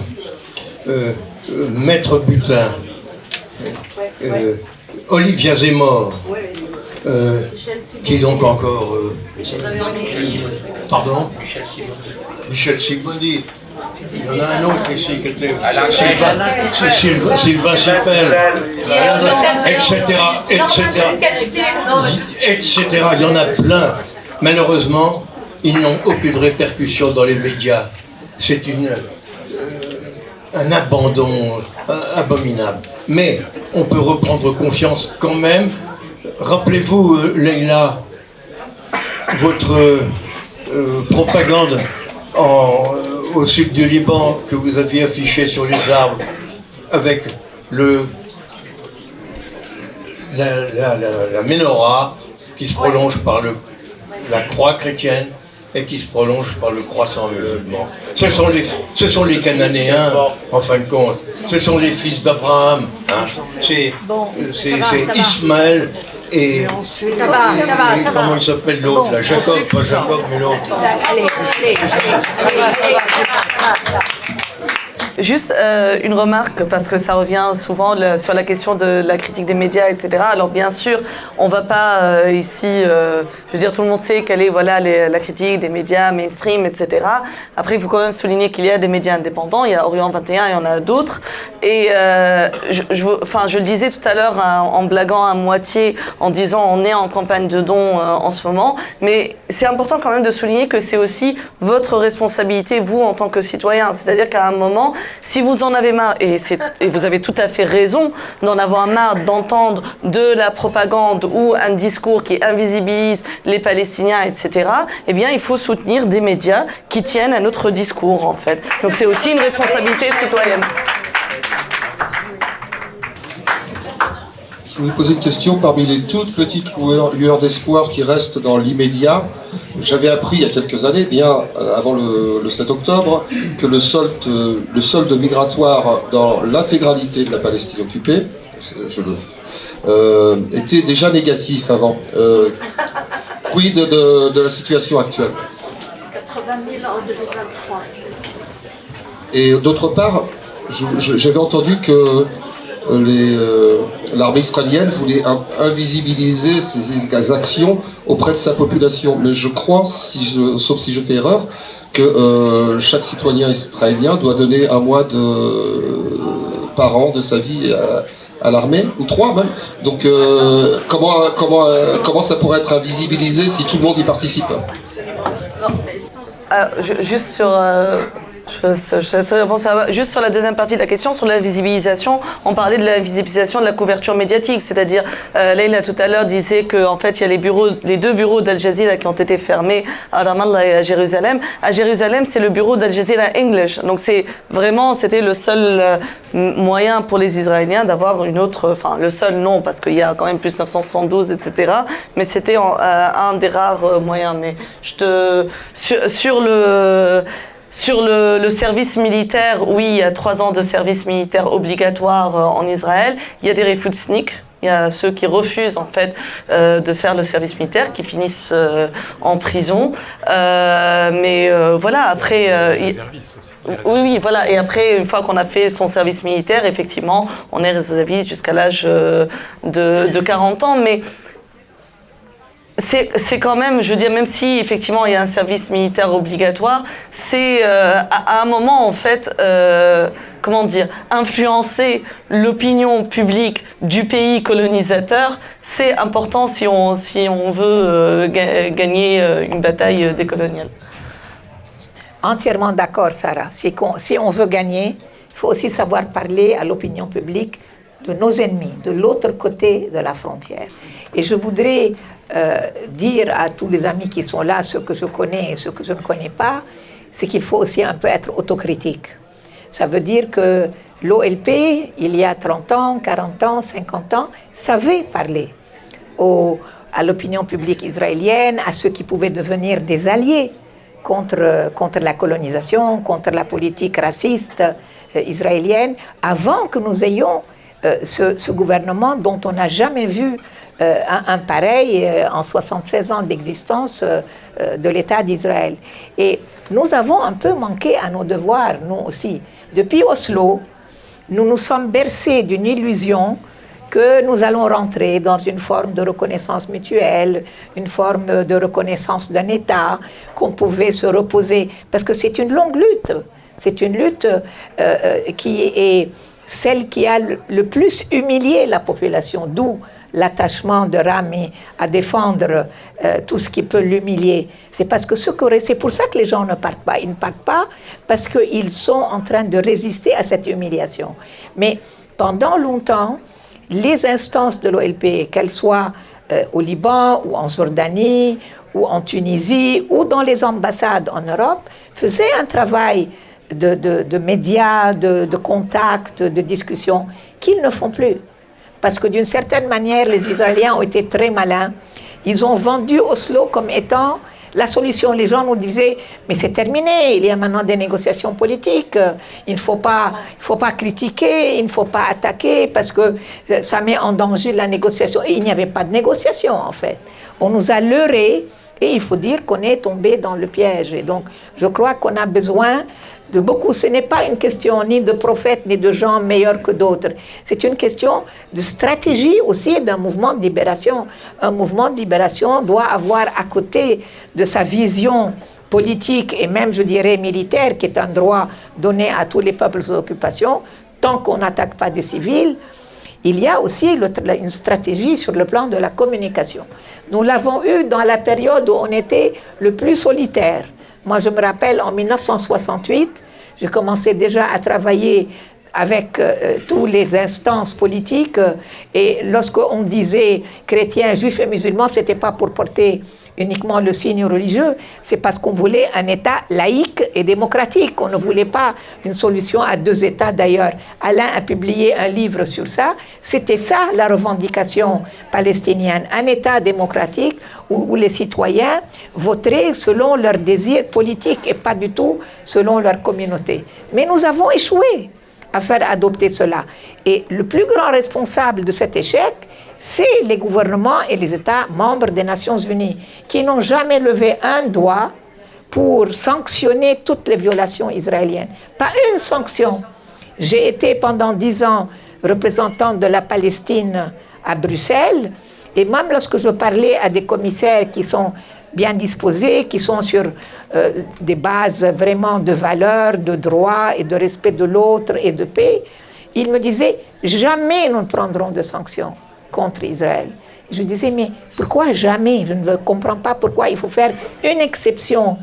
Maître Butin, Olivia Zemmour, qui donc encore... pardon, Michel Simoni. Il y en a un autre ici qui était Sylvain Sipel, etc. Il y en a plein. Malheureusement, ils n'ont aucune répercussion dans les médias. C'est un abandon abominable. Mais on peut reprendre confiance quand même. Rappelez-vous, Leïla, votre propagande au sud du Liban que vous aviez affiché sur les arbres avec la menorah qui se prolonge par la croix chrétienne et qui se prolonge par le croissant musulman. Ce sont les Cananéens, en fin de compte. Ce sont les fils d'Abraham. Hein. C'est Ismaël et... comment il s'appelle l'autre là? Jacob, pas Jacob, mais l'autre. Juste une remarque, parce que ça revient souvent sur la question de la critique des médias, etc. Alors bien sûr, on ne va pas ici, je veux dire, tout le monde sait quelle est la critique des médias mainstream, etc. Après, il faut quand même souligner qu'il y a des médias indépendants, il y a Orient 21, il y en a d'autres. Et je le disais tout à l'heure en blaguant à moitié, en disant on est en campagne de dons en ce moment, mais c'est important quand même de souligner que c'est aussi votre responsabilité, vous, en tant que citoyen. C'est-à-dire qu'à un moment, si vous en avez marre, et vous avez tout à fait raison d'en avoir marre d'entendre de la propagande ou un discours qui invisibilise les Palestiniens, etc., eh bien, il faut soutenir des médias qui tiennent à notre discours, en fait. Donc c'est aussi une responsabilité citoyenne. Je voulais poser une question. Parmi les toutes petites lueurs d'espoir qui restent dans l'immédiat, j'avais appris il y a quelques années, bien avant le 7 octobre, que le solde migratoire dans l'intégralité de la Palestine occupée était déjà négatif avant. Quid de la situation actuelle? 80 000 en 2023. Et d'autre part, j'avais entendu que l'armée israélienne voulait invisibiliser ses actions auprès de sa population. Mais je crois, sauf si je fais erreur, que chaque citoyen israélien doit donner un mois de par an de sa vie à l'armée, ou 3 même. Donc comment ça pourrait être invisibilisé si tout le monde y participe? Juste sur... juste sur la deuxième partie de la question, sur la visibilisation, on parlait de la visibilisation de la couverture médiatique, c'est-à-dire, Leïla tout à l'heure disait qu'en fait, il y a les 2 bureaux d'Al Jazeera qui ont été fermés à Ramallah et à Jérusalem. À Jérusalem, c'est le bureau d'Al Jazeera English. Donc c'était le seul moyen pour les Israéliens d'avoir une autre, enfin le seul non, parce qu'il y a quand même plus 972, etc. Mais c'était un des rares moyens. Mais sur le service militaire, oui, il y a 3 ans de service militaire obligatoire en Israël. Il y a des refoutniks, il y a ceux qui refusent en fait de faire le service militaire, qui finissent en prison. Voilà, après... oui, voilà. Et après, une fois qu'on a fait son service militaire, effectivement, on est réserviste jusqu'à l'âge de 40 ans. Mais c'est quand même, je veux dire, même si effectivement il y a un service militaire obligatoire, c'est à un moment en fait, comment dire, influencer l'opinion publique du pays colonisateur, c'est important si on veut gagner une bataille décoloniale. Entièrement d'accord, Sarah. Si on veut gagner, il faut aussi savoir parler à l'opinion publique de nos ennemis, de l'autre côté de la frontière. Et je voudrais dire à tous les amis qui sont là, ceux que je connais et ceux que je ne connais pas, c'est qu'il faut aussi un peu être autocritique. Ça veut dire que l'OLP, il y a 30 ans, 40 ans, 50 ans, savait parler à l'opinion publique israélienne, à ceux qui pouvaient devenir des alliés contre la colonisation, contre la politique raciste israélienne, avant que nous ayons ce gouvernement dont on n'a jamais vu un pareil en 76 ans d'existence de l'État d'Israël. Et nous avons un peu manqué à nos devoirs, nous aussi. Depuis Oslo, nous nous sommes bercés d'une illusion que nous allons rentrer dans une forme de reconnaissance mutuelle, une forme de reconnaissance d'un État, qu'on pouvait se reposer, parce que c'est une longue lutte. C'est une lutte qui est celle qui a le plus humilié la population, d'où l'attachement de Rami à défendre tout ce qui peut l'humilier. C'est pour ça que les gens ne partent pas. Ils ne partent pas parce qu'ils sont en train de résister à cette humiliation. Mais pendant longtemps, les instances de l'OLP, qu'elles soient au Liban ou en Jordanie ou en Tunisie ou dans les ambassades en Europe, faisaient un travail de médias, de contacts, de discussions qu'ils ne font plus. Parce que d'une certaine manière, les Israéliens ont été très malins. Ils ont vendu Oslo comme étant la solution. Les gens nous disaient, mais c'est terminé, il y a maintenant des négociations politiques, il ne faut pas critiquer, il ne faut pas attaquer parce que ça met en danger la négociation. Et il n'y avait pas de négociation en fait. On nous a leurrés et il faut dire qu'on est tombé dans le piège. Et donc je crois qu'on a besoin de beaucoup. Ce n'est pas une question ni de prophètes ni de gens meilleurs que d'autres. C'est une question de stratégie aussi d'un mouvement de libération. Un mouvement de libération doit avoir à côté de sa vision politique et même, je dirais, militaire, qui est un droit donné à tous les peuples sous occupation, tant qu'on n'attaque pas des civils, il y a aussi une stratégie sur le plan de la communication. Nous l'avons eu dans la période où on était le plus solitaire. Moi, je me rappelle, en 1968, j'ai commencé déjà à travailler avec toutes les instances politiques. Et lorsqu'on disait chrétiens, juifs et musulmans, ce n'était pas pour porter uniquement le signe religieux, c'est parce qu'on voulait un État laïque et démocratique. On ne voulait pas une solution à 2 États d'ailleurs. Alain a publié un livre sur ça. C'était ça la revendication palestinienne. Un État démocratique où les citoyens voteraient selon leurs désirs politiques et pas du tout selon leur communauté. Mais nous avons échoué à faire adopter cela. Et le plus grand responsable de cet échec, c'est les gouvernements et les États membres des Nations Unies qui n'ont jamais levé un doigt pour sanctionner toutes les violations israéliennes. Pas une sanction. J'ai été pendant 10 ans représentante de la Palestine à Bruxelles et même lorsque je parlais à des commissaires qui sont bien disposés, qui sont sur des bases vraiment de valeurs, de droits et de respect de l'autre et de paix, il me disait « Jamais nous ne prendrons de sanctions contre Israël ». Je disais « Mais pourquoi jamais? Je ne comprends pas pourquoi il faut faire une exception.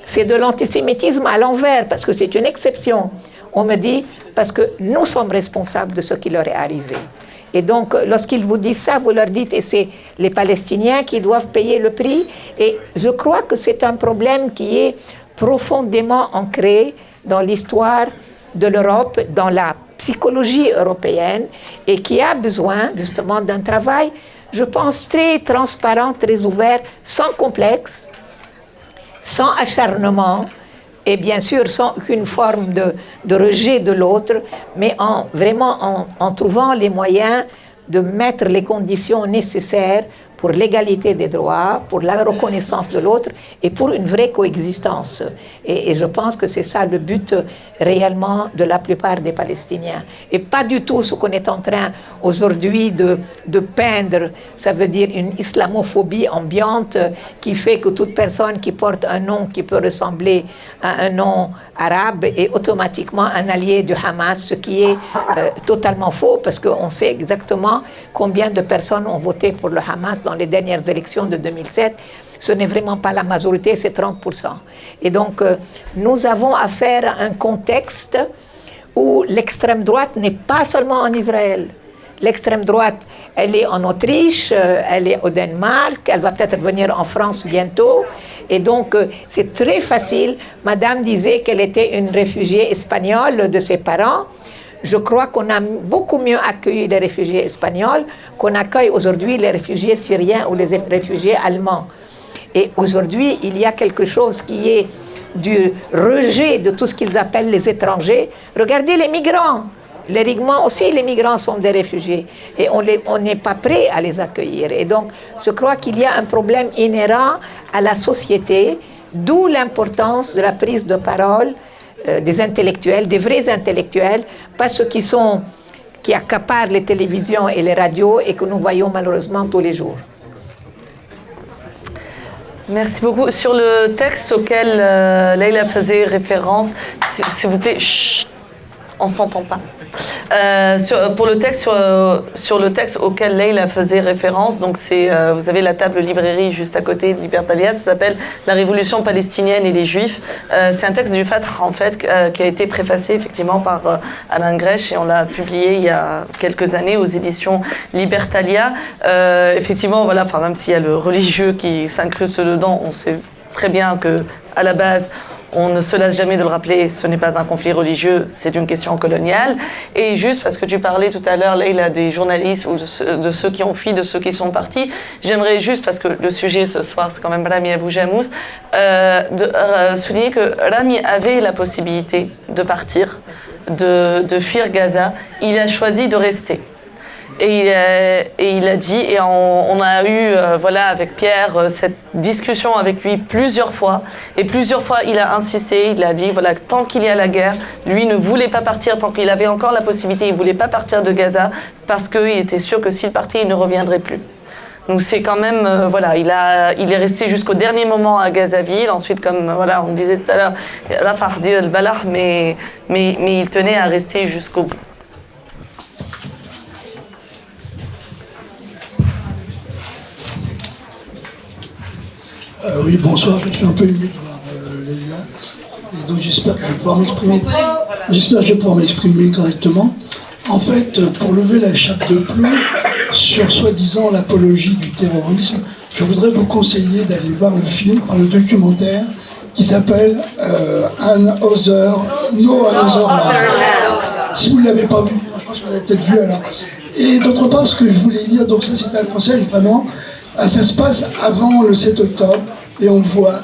C'est de l'antisémitisme à l'envers, parce que c'est une exception. » On me dit « Parce que nous sommes responsables de ce qui leur est arrivé. » Et donc, lorsqu'ils vous disent ça, vous leur dites, et c'est les Palestiniens qui doivent payer le prix. Et je crois que c'est un problème qui est profondément ancré dans l'histoire de l'Europe, dans la psychologie européenne, et qui a besoin justement d'un travail, je pense, très transparent, très ouvert, sans complexe, sans acharnement, et bien sûr sans aucune forme de rejet de l'autre, mais en trouvant les moyens de mettre les conditions nécessaires pour l'égalité des droits, pour la reconnaissance de l'autre et pour une vraie coexistence. Et je pense que c'est ça le but réellement de la plupart des Palestiniens. Et pas du tout ce qu'on est en train aujourd'hui de peindre, ça veut dire une islamophobie ambiante qui fait que toute personne qui porte un nom qui peut ressembler à un nom arabe est automatiquement un allié du Hamas, ce qui est totalement faux parce qu'on sait exactement combien de personnes ont voté pour le Hamas dans les dernières élections de 2007. Ce n'est vraiment pas la majorité, c'est 30%. Et donc, nous avons affaire à un contexte où l'extrême droite n'est pas seulement en Israël. L'extrême droite, elle est en Autriche, elle est au Danemark, elle va peut-être venir en France bientôt. Et donc, c'est très facile. Madame disait qu'elle était une réfugiée espagnole de ses parents. Je crois qu'on a beaucoup mieux accueilli les réfugiés espagnols qu'on accueille aujourd'hui les réfugiés syriens ou les réfugiés allemands. Et aujourd'hui, il y a quelque chose qui est du rejet de tout ce qu'ils appellent les étrangers. Regardez les migrants. Lériquement aussi, les migrants sont des réfugiés. Et on n'est pas prêt à les accueillir. Et donc, je crois qu'il y a un problème inhérent à la société, d'où l'importance de la prise de parole des intellectuels, des vrais intellectuels, pas ceux qui accaparent les télévisions et les radios et que nous voyons malheureusement tous les jours. Merci beaucoup. Sur le texte auquel Leïla faisait référence, s'il vous plaît, chut, on ne s'entend pas. Sur le texte auquel Leïla faisait référence, donc vous avez la table librairie juste à côté de Libertalia, ça s'appelle La Révolution palestinienne et les Juifs. C'est un texte du Fatah en fait qui a été préfacé effectivement par Alain Grèche et on l'a publié il y a quelques années aux éditions Libertalia. Effectivement, voilà, même s'il y a le religieux qui s'incruste dedans, on sait très bien que à la base on ne se lasse jamais de le rappeler, ce n'est pas un conflit religieux, c'est une question coloniale. Et juste parce que tu parlais tout à l'heure, Leïla, des journalistes ou de ceux qui ont fui, de ceux qui sont partis, j'aimerais juste, parce que le sujet ce soir, c'est quand même Rami Abou Jamous, souligner que Rami avait la possibilité de partir, de fuir Gaza. Il a choisi de rester. Et il a dit, et on a eu, avec Pierre, cette discussion avec lui plusieurs fois. Et plusieurs fois, il a insisté, il a dit, tant qu'il y a la guerre, lui ne voulait pas partir, tant qu'il avait encore la possibilité, il ne voulait pas partir de Gaza, parce qu'il était sûr que s'il partait, il ne reviendrait plus. Donc c'est quand même, il est resté jusqu'au dernier moment à Gazaville. Ensuite, comme on disait tout à l'heure, Rafah Dir al-Balah, mais il tenait à rester jusqu'au bout. Oui, bonsoir, je suis un peu ému de voir Leïla. Et donc j'espère que je vais pouvoir m'exprimer. J'espère que je vais pouvoir m'exprimer correctement. En fait, pour lever la chape de plomb sur soi-disant l'apologie du terrorisme, je voudrais vous conseiller d'aller voir le documentaire qui s'appelle No Another Land. Si vous ne l'avez pas vu, je pense que vous l'avez peut-être vu alors. Et d'autre part, ce que je voulais dire, donc ça c'est un conseil vraiment. Ça se passe avant le 7 octobre et on voit,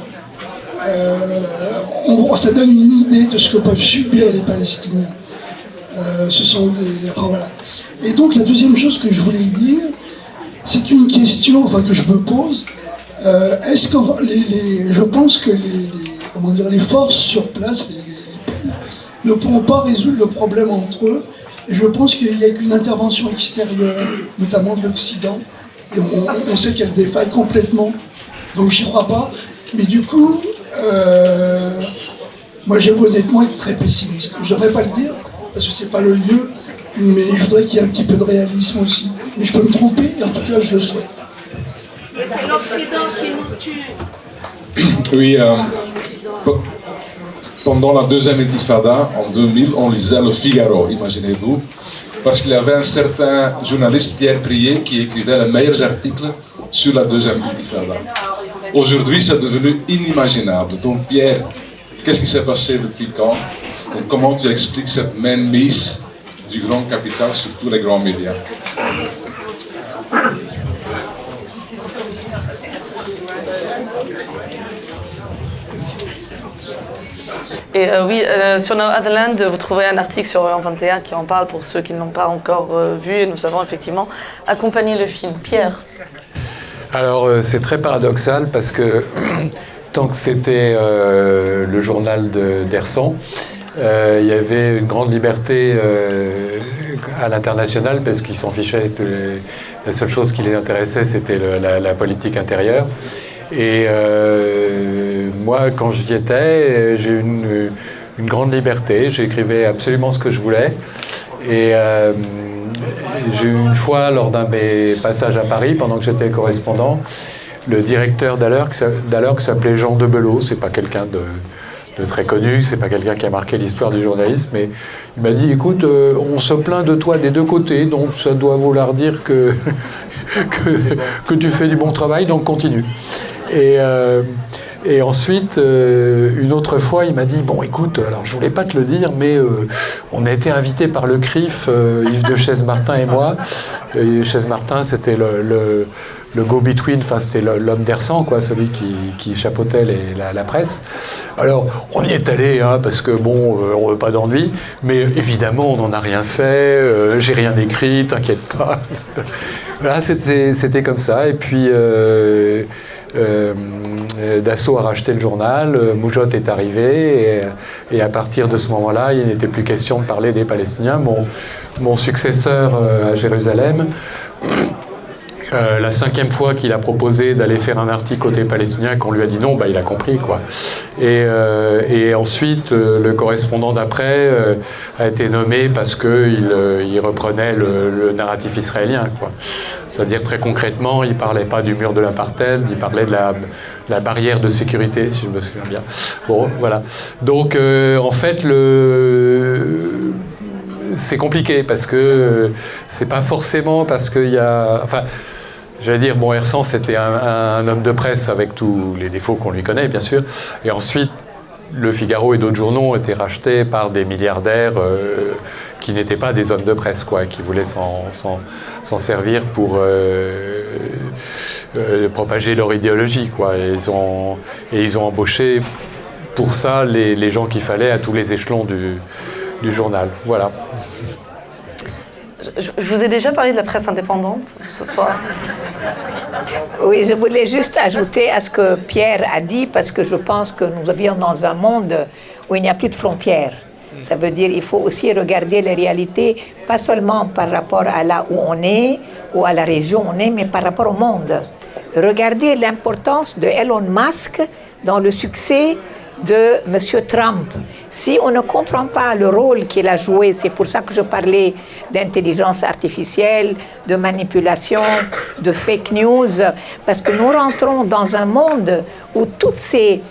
ça donne une idée de ce que peuvent subir les Palestiniens. Ce sont des... voilà. Et donc la deuxième chose que je voulais dire, c'est une question que je me pose. Est-ce que je pense que les forces sur place ne pourront pas résoudre le problème entre eux. Et je pense qu'il n'y a qu'une intervention extérieure, notamment de l'Occident. Et on sait qu'elle défaille complètement, donc j'y crois pas. Mais du coup, moi j'aime honnêtement être très pessimiste. Je ne devrais pas le dire, parce que c'est pas le lieu, mais je voudrais qu'il y ait un petit peu de réalisme aussi. Mais je peux me tromper, et en tout cas, je le souhaite. Mais c'est l'Occident qui nous tue. Oui, pendant la deuxième intifada, en 2000, on lisait Le Figaro, imaginez-vous, parce qu'il y avait un certain journaliste, Pierre Prier, qui écrivait les meilleurs articles sur la deuxième intifada. Aujourd'hui, c'est devenu inimaginable. Donc Pierre, qu'est-ce qui s'est passé depuis quand? Donc comment tu expliques cette mainmise du grand capital sur tous les grands médias? Et oui, sur No Other Land, vous trouverez un article sur Orient 21 qui en parle pour ceux qui ne l'ont pas encore vu, et nous avons effectivement accompagné le film. Pierre? Alors, c'est très paradoxal parce que tant que c'était le journal d'Ersan, il y avait une grande liberté à l'international parce qu'ils s'en fichaient. La seule chose qui les intéressait, c'était la politique intérieure. Et moi, quand j'y étais, j'ai eu une grande liberté. J'écrivais absolument ce que je voulais. Et j'ai eu une fois, lors d'un de mes passages à Paris, pendant que j'étais correspondant, le directeur d'alors qui s'appelait Jean Debelot. C'est pas quelqu'un de très connu, c'est pas quelqu'un qui a marqué l'histoire du journalisme, mais il m'a dit, écoute, on se plaint de toi des deux côtés, donc ça doit vouloir dire que tu fais du bon travail, donc continue. Et ensuite, une autre fois, il m'a dit, bon, écoute, alors je voulais pas te le dire, mais on a été invités par le CRIF, Yves de Chaise-Martin et moi. Et Chaise-Martin, c'était le go-between, enfin c'était l'homme d'Ersan, quoi, celui qui chapeautait la presse. Alors, on y est allé, hein, parce que bon, on veut pas d'ennui, mais évidemment, on n'en a rien fait, j'ai rien écrit, t'inquiète pas. Voilà, c'était comme ça. Et puis, Dassault a racheté le journal, Moujotte est arrivé, et à partir de ce moment-là, il n'était plus question de parler des Palestiniens. Mon successeur à Jérusalem, la 5e fois qu'il a proposé d'aller faire un article côté palestinien, qu'on lui a dit non, bah, il a compris, quoi. Et ensuite, le correspondant d'après a été nommé parce qu'il reprenait le narratif israélien, quoi. C'est-à-dire, très concrètement, il ne parlait pas du mur de l'apartheid, il parlait de la barrière de sécurité, si je me souviens bien. Bon, voilà. Donc, en fait, c'est compliqué parce que c'est pas forcément parce qu'il y a... Enfin, j'allais dire, bon, Ersan, c'était un homme de presse avec tous les défauts qu'on lui connaît, bien sûr. Et ensuite, Le Figaro et d'autres journaux ont été rachetés par des milliardaires qui n'étaient pas des hommes de presse, quoi, qui voulaient s'en servir pour propager leur idéologie, quoi. Et ils ont embauché pour ça les gens qu'il fallait à tous les échelons du journal. Voilà. Je vous ai déjà parlé de la presse indépendante ce soir. Oui, je voulais juste ajouter à ce que Pierre a dit, parce que je pense que nous vivons dans un monde où il n'y a plus de frontières. Ça veut dire qu'il faut aussi regarder les réalités, pas seulement par rapport à là où on est, ou à la région où on est, mais par rapport au monde. Regardez l'importance de Elon Musk dans le succès de M. Trump. Si on ne comprend pas le rôle qu'il a joué, c'est pour ça que je parlais d'intelligence artificielle, de manipulation, de fake news, parce que nous rentrons dans un monde où toutes ces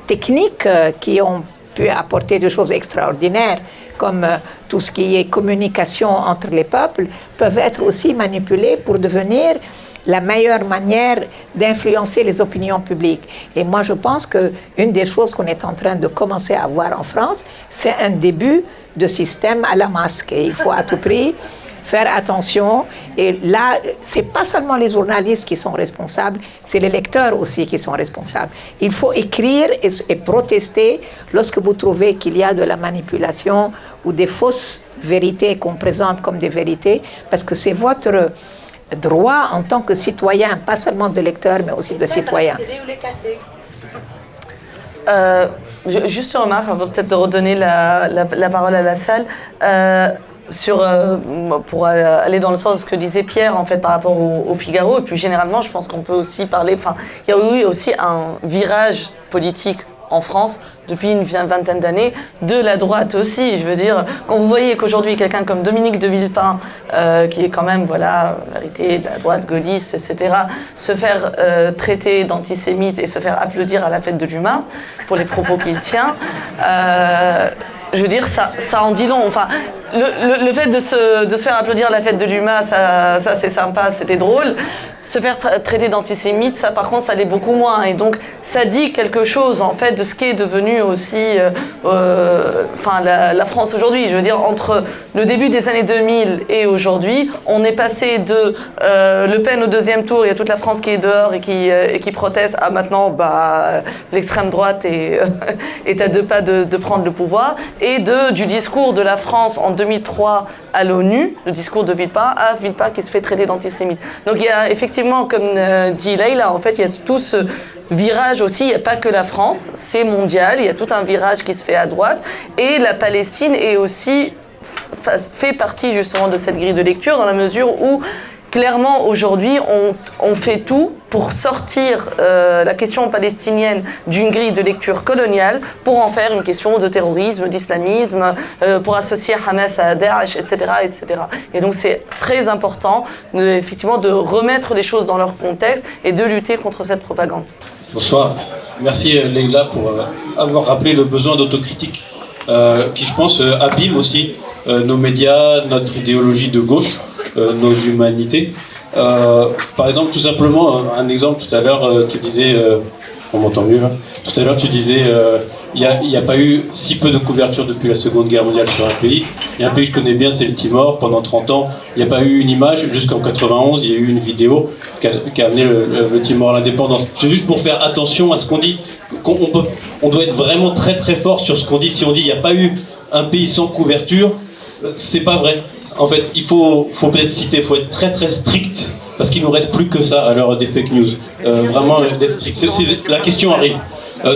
techniques qui ont pu apporter des choses extraordinaires, comme tout ce qui est communication entre les peuples, peuvent être aussi manipulées pour devenir la meilleure manière d'influencer les opinions publiques. Et moi, je pense qu'une des choses qu'on est en train de commencer à voir en France, c'est un début de système à la masque. Et il faut à tout prix faire attention. Et là, c'est pas seulement les journalistes qui sont responsables, c'est les lecteurs aussi qui sont responsables. Il faut écrire et protester lorsque vous trouvez qu'il y a de la manipulation ou des fausses vérités qu'on présente comme des vérités, parce que c'est votre droit en tant que citoyen, pas seulement de lecteur, mais aussi de citoyen. Juste une remarque, avant peut-être de redonner la parole à la salle, pour aller dans le sens de ce que disait Pierre, en fait, par rapport au Figaro, et puis généralement, je pense qu'on peut aussi parler, enfin, il y a eu aussi un virage politique en France depuis une vingtaine d'années, de la droite aussi. Je veux dire, quand vous voyez qu'aujourd'hui quelqu'un comme Dominique de Villepin, qui est quand même, voilà, en vérité, de la droite, gaulliste, etc., se faire traiter d'antisémite et se faire applaudir à la fête de l'humain pour les propos qu'il tient, je veux dire, ça en dit long. Enfin, le fait de se faire applaudir à la fête de l'UMA, ça c'est sympa, c'était drôle. Se faire traiter d'antisémite, ça par contre, ça l'est beaucoup moins. Et donc, ça dit quelque chose, en fait, de ce qu'est devenu aussi la France aujourd'hui. Je veux dire, entre le début des années 2000 et aujourd'hui, on est passé de Le Pen au deuxième tour, il y a toute la France qui est dehors et qui proteste, à maintenant, l'extrême droite est à 2 pas de prendre le pouvoir. Et du discours de la France en 2003 à l'ONU, le discours de Villepin, à Villepin qui se fait traiter d'antisémite. Donc il y a effectivement, comme dit Leïla, en fait, il y a tout ce virage aussi, il n'y a pas que la France, c'est mondial, il y a tout un virage qui se fait à droite, et la Palestine est aussi, fait partie justement de cette grille de lecture, dans la mesure où clairement, aujourd'hui, on fait tout pour sortir la question palestinienne d'une grille de lecture coloniale pour en faire une question de terrorisme, d'islamisme, pour associer Hamas à Daesh, etc., etc. Et donc, c'est très important, effectivement, de remettre les choses dans leur contexte et de lutter contre cette propagande. Bonsoir. Merci, Leïla, pour avoir rappelé le besoin d'autocritique, qui, je pense, abîme aussi nos médias, notre idéologie de gauche, nos humanités. Par exemple, tout simplement, un exemple, tout à l'heure, tu disais, on m'entend mieux là, tout à l'heure tu disais, il n'y a pas eu si peu de couverture depuis la Seconde Guerre mondiale sur un pays. Il y a un pays que je connais bien, c'est le Timor. Pendant 30 ans, il n'y a pas eu une image. Jusqu'en 91, il y a eu une vidéo qui a amené le Timor à l'indépendance. C'est juste pour faire attention à ce qu'on dit. On doit être vraiment très très fort sur ce qu'on dit. Si on dit qu'il n'y a pas eu un pays sans couverture, c'est pas vrai. En fait, il faut peut-être citer, il faut être très très strict, parce qu'il ne nous reste plus que ça à l'heure des fake news. Vraiment d'être strict. La question arrive.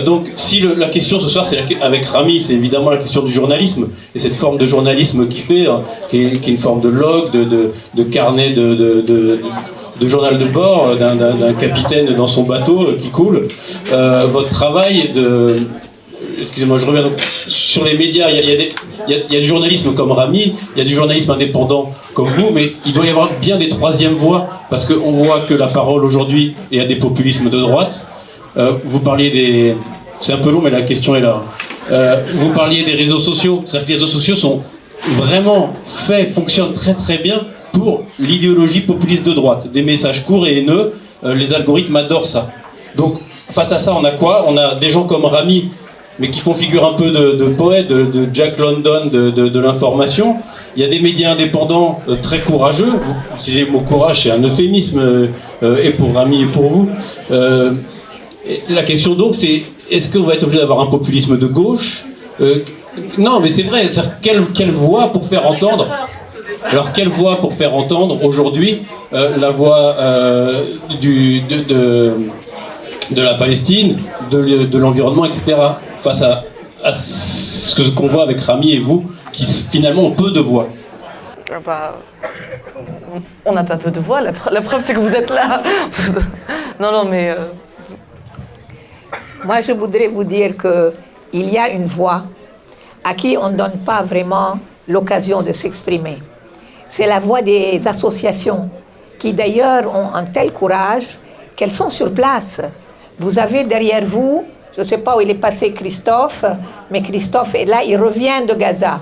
Donc, si la question ce soir, c'est avec Rami, c'est évidemment la question du journalisme, et cette forme de journalisme qu'il fait, qui est une forme de log, de carnet de journal de bord, d'un capitaine dans son bateau qui coule. Votre travail excusez-moi, je reviens donc sur les médias. Il y a du journalisme comme Rami, il y a du journalisme indépendant comme vous, mais il doit y avoir bien des troisièmes voies, parce qu'on voit que la parole aujourd'hui est à des populismes de droite. Vous parliez des... C'est un peu long, mais la question est là. Vous parliez des réseaux sociaux. C'est-à-dire que les réseaux sociaux sont vraiment fonctionnent très très bien pour l'idéologie populiste de droite. Des messages courts et haineux, les algorithmes adorent ça. Donc, face à ça, on a quoi? On a des gens comme Rami, mais qui font figure un peu de poète, de Jack London de l'information. Il y a des médias indépendants très courageux. Vous utilisez le mot courage, c'est un euphémisme, et pour Rami et pour vous. La question donc, c'est est-ce qu'on va être obligé d'avoir un populisme de gauche? Non, mais c'est vrai. Quelle voix pour faire entendre? Alors, quelle voix pour faire entendre aujourd'hui la voix de la Palestine, de l'environnement, etc. Face à ce qu'on voit avec Rami et vous, qui finalement ont peu de voix. On n'a pas peu de voix, la preuve c'est que vous êtes là. Non, mais... Moi, je voudrais vous dire qu'il y a une voix à qui on ne donne pas vraiment l'occasion de s'exprimer. C'est la voix des associations qui d'ailleurs ont un tel courage qu'elles sont sur place. Vous avez derrière vous, je ne sais pas où il est passé Christophe, mais Christophe est là, il revient de Gaza.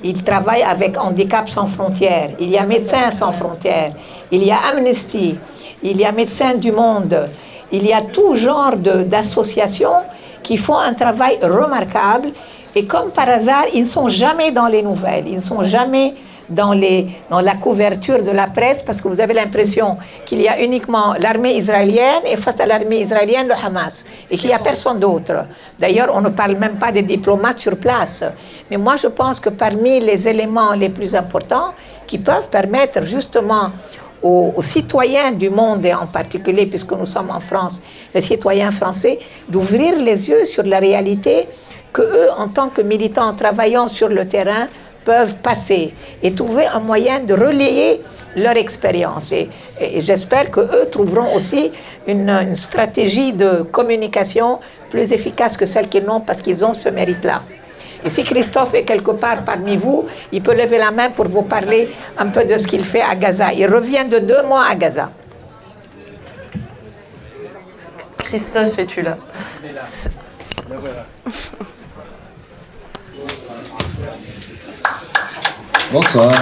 Il travaille avec Handicap sans frontières, il y a Médecins sans frontières, il y a Amnesty, il y a Médecins du monde, il y a tout genre d'associations qui font un travail remarquable et comme par hasard, ils ne sont jamais dans les nouvelles, ils ne sont jamais dans la couverture de la presse parce que vous avez l'impression qu'il y a uniquement l'armée israélienne et face à l'armée israélienne, le Hamas et qu'il n'y a personne d'autre. D'ailleurs, on ne parle même pas des diplomates sur place. Mais moi, je pense que parmi les éléments les plus importants qui peuvent permettre justement aux citoyens du monde, et en particulier, puisque nous sommes en France, les citoyens français, d'ouvrir les yeux sur la réalité qu'eux, en tant que militants travaillant sur le terrain, peuvent passer et trouver un moyen de relayer leur expérience. Et j'espère qu'eux trouveront aussi une stratégie de communication plus efficace que celle qu'ils n'ont parce qu'ils ont ce mérite-là. Et si Christophe est quelque part parmi vous, il peut lever la main pour vous parler un peu de ce qu'il fait à Gaza. Il revient de 2 mois à Gaza. Christophe, es-tu là? Bonsoir.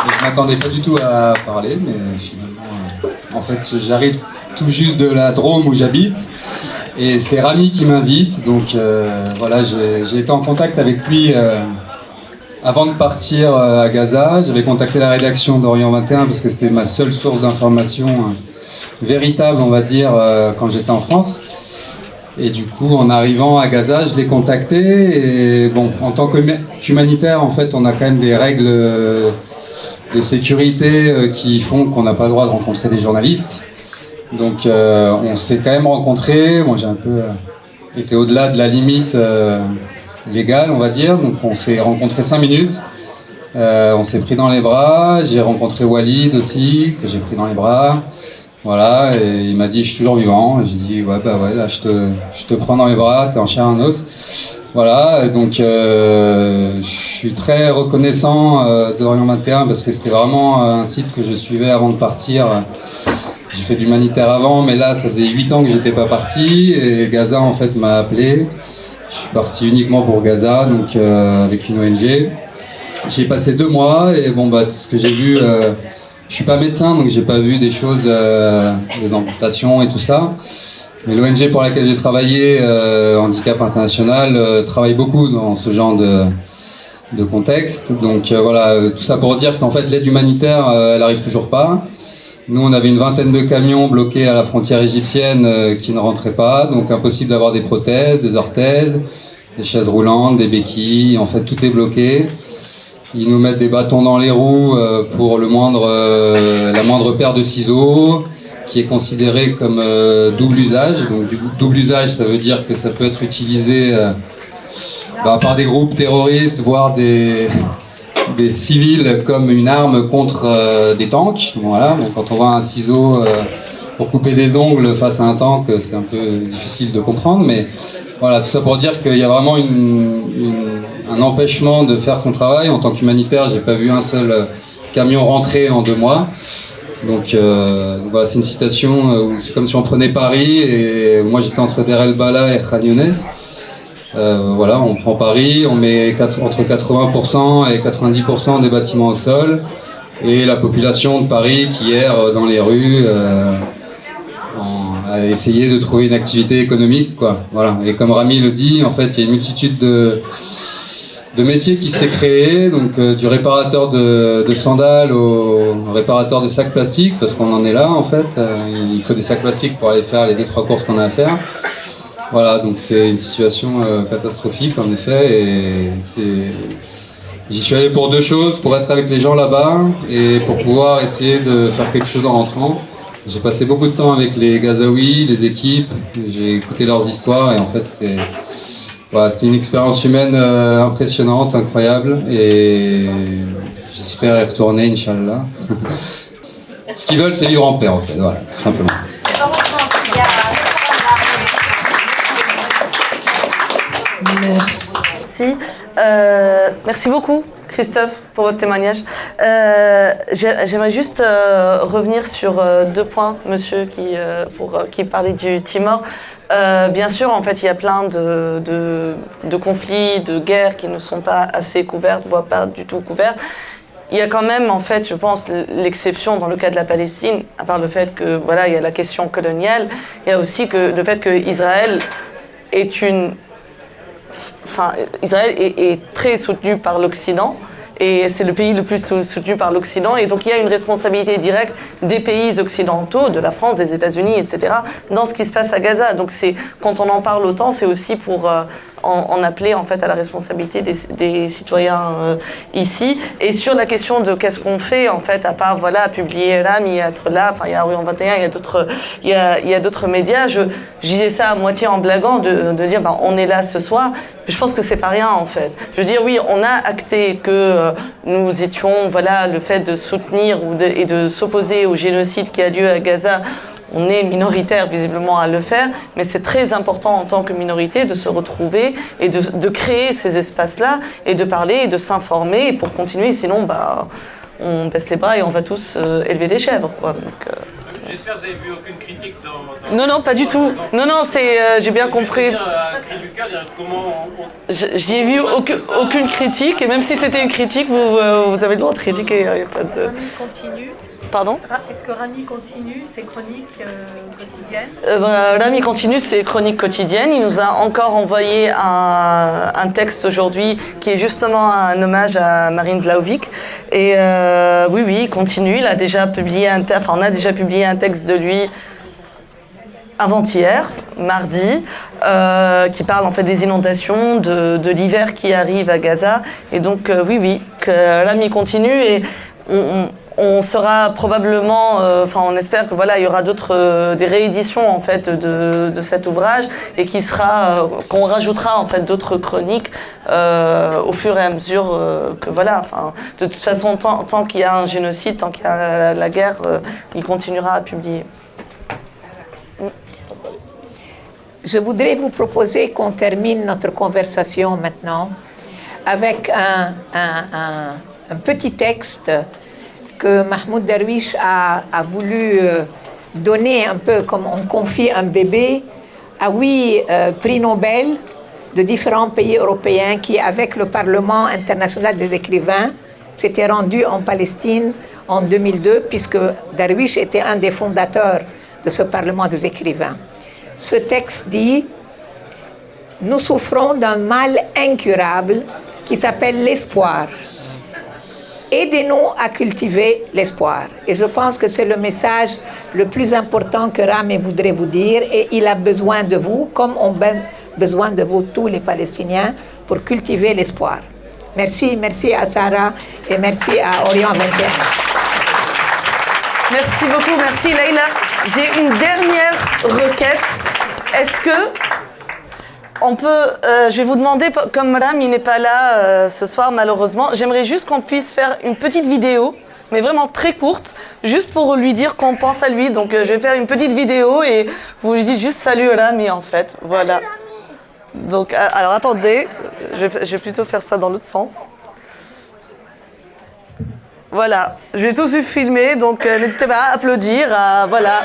Je ne m'attendais pas du tout à parler, mais finalement, en fait, j'arrive tout juste de la Drôme où j'habite, et c'est Rami qui m'invite, donc voilà, j'ai été en contact avec lui avant de partir à Gaza. J'avais contacté la rédaction d'Orient 21 parce que c'était ma seule source d'information véritable, on va dire, quand j'étais en France. Et du coup, en arrivant à Gaza, je l'ai contacté. Et bon, en tant qu'humanitaire, en fait, on a quand même des règles de sécurité qui font qu'on n'a pas le droit de rencontrer des journalistes. Donc, on s'est quand même rencontrés. Moi, j'ai un peu été au-delà de la limite légale, on va dire. Donc, on s'est rencontrés 5 minutes. On s'est pris dans les bras. J'ai rencontré Walid aussi, que j'ai pris dans les bras. Voilà, et il m'a dit je suis toujours vivant. J'ai dit ouais bah ouais, là je te prends dans mes bras, t'es en chair en os. Voilà, et donc je suis très reconnaissant d'Orient 21 parce que c'était vraiment un site que je suivais avant de partir. J'ai fait de l'humanitaire avant, mais là ça faisait 8 ans que j'étais pas parti et Gaza en fait m'a appelé. Je suis parti uniquement pour Gaza, donc avec une ONG. J'ai passé 2 mois et bon bah ce que j'ai vu. Je suis pas médecin, donc j'ai pas vu des choses, des amputations et tout ça. Mais l'ONG pour laquelle j'ai travaillé, Handicap International, travaille beaucoup dans ce genre de contexte. Donc voilà, tout ça pour dire qu'en fait l'aide humanitaire, elle arrive toujours pas. Nous, on avait une vingtaine de camions bloqués à la frontière égyptienne qui ne rentraient pas, donc impossible d'avoir des prothèses, des orthèses, des chaises roulantes, des béquilles. En fait, tout est bloqué. Ils nous mettent des bâtons dans les roues pour la moindre paire de ciseaux, qui est considérée comme double usage. Donc double usage, ça veut dire que ça peut être utilisé par des groupes terroristes, voire des civils comme une arme contre des tanks. Voilà. Donc quand on voit un ciseau pour couper des ongles face à un tank, c'est un peu difficile de comprendre, mais voilà, tout ça pour dire qu'il y a vraiment un empêchement de faire son travail. En tant qu'humanitaire, j'ai pas vu un seul camion rentrer en 2 mois. Donc voilà, c'est une citation où c'est comme si on prenait Paris et moi j'étais entre Der El Bala et Khan Younes. Voilà, on prend Paris, on met entre 80% et 90% des bâtiments au sol et la population de Paris qui erre dans les rues à essayer de trouver une activité économique, quoi. Voilà. Et comme Rami le dit, en fait, il y a une multitude de métiers qui s'est créé, donc du réparateur de sandales au réparateur de sacs plastiques, parce qu'on en est là, en fait. Il faut des sacs plastiques pour aller faire les 2-3 courses qu'on a à faire. Voilà, donc c'est une situation catastrophique, en effet, et j'y suis allé pour 2 choses, pour être avec les gens là-bas et pour pouvoir essayer de faire quelque chose en rentrant. J'ai passé beaucoup de temps avec les Gazaouis, les équipes, j'ai écouté leurs histoires et en fait c'était une expérience humaine impressionnante, incroyable et j'espère y retourner, Inch'Allah. Ce qu'ils veulent, c'est vivre en paix en fait, voilà, tout simplement. Merci. Merci beaucoup, Christophe, pour votre témoignage. J'aimerais juste revenir sur 2 points, monsieur, qui parlait du Timor. Bien sûr, en fait, il y a plein de conflits, de guerres qui ne sont pas assez couvertes, voire pas du tout couvertes. Il y a quand même, en fait, je pense, l'exception dans le cas de la Palestine, à part le fait que, voilà, il y a la question coloniale, il y a aussi le fait que Israël est Israël est très soutenu par l'Occident et c'est le pays le plus soutenu par l'Occident et donc il y a une responsabilité directe des pays occidentaux, de la France, des États-Unis, etc. dans ce qui se passe à Gaza. Donc quand on en parle autant, c'est aussi pour en appeler en fait à la responsabilité des citoyens ici. Et sur la question de qu'est-ce qu'on fait en fait, à part voilà publier Rami, être là, enfin il y a Orient 21, il y a d'autres médias. Je disais ça à moitié en blaguant de dire ben, on est là ce soir. Je pense que c'est pas rien en fait. Je veux dire oui, on a acté que nous étions voilà le fait de soutenir et de s'opposer au génocide qui a lieu à Gaza. On est minoritaire visiblement à le faire, mais c'est très important en tant que minorité de se retrouver et de créer ces espaces-là et de parler et de s'informer pour continuer. Sinon, bah, on baisse les bras et on va tous élever des chèvres, quoi. Donc, j'espère que vous n'avez vu aucune critique Non, non, pas du tout. Non, non, c'est, j'ai bien compris. J'y ai vu aucune critique, et même si c'était une critique, vous avez le droit de critiquer. Il n'y a pas de... Rami continue. Pardon ? Est-ce que Rami continue ses chroniques quotidiennes ? Rami continue ses chroniques quotidiennes. Il nous a encore envoyé un texte aujourd'hui qui est justement un hommage à Marine Vlahovic. Et oui, il continue. Il a déjà publié on a déjà publié un texte de lui avant-hier, mardi, qui parle en fait des inondations, de l'hiver qui arrive à Gaza. Et donc oui, que Rami continue et on sera probablement, on espère que voilà, il y aura des rééditions en fait de cet ouvrage et qu'on rajoutera en fait d'autres chroniques au fur et à mesure que voilà, de toute façon tant qu'il y a un génocide, tant qu'il y a la guerre, il continuera à publier. Je voudrais vous proposer qu'on termine notre conversation maintenant avec un petit texte que Mahmoud Darwish a voulu donner un peu comme on confie un bébé à 8 prix Nobel de différents pays européens qui, avec le Parlement international des écrivains, s'étaient rendus en Palestine en 2002, puisque Darwish était un des fondateurs de ce Parlement des écrivains. Ce texte dit « Nous souffrons d'un mal incurable qui s'appelle l'espoir. Aidez-nous à cultiver l'espoir. » Et je pense que c'est le message le plus important que Rami voudrait vous dire. Et il a besoin de vous, comme on a besoin de vous, tous les Palestiniens, pour cultiver l'espoir. Merci à Sarah et merci à Orient 21. Merci beaucoup, merci Leïla. J'ai une dernière requête. Est-ce que je vais vous demander, comme Madame il n'est pas là ce soir malheureusement, j'aimerais juste qu'on puisse faire une petite vidéo, mais vraiment très courte, juste pour lui dire qu'on pense à lui. Donc je vais faire une petite vidéo et vous lui dites juste salut Rami en fait, voilà. Donc alors attendez, je vais plutôt faire ça dans l'autre sens. Voilà, je vais tous vous filmer, donc n'hésitez pas à applaudir, voilà.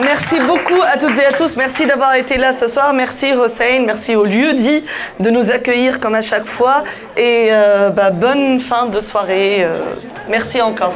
Merci beaucoup à toutes et à tous. Merci d'avoir été là ce soir. Merci Hossein, merci au lieu dit de nous accueillir comme à chaque fois. Et bonne fin de soirée. Merci encore.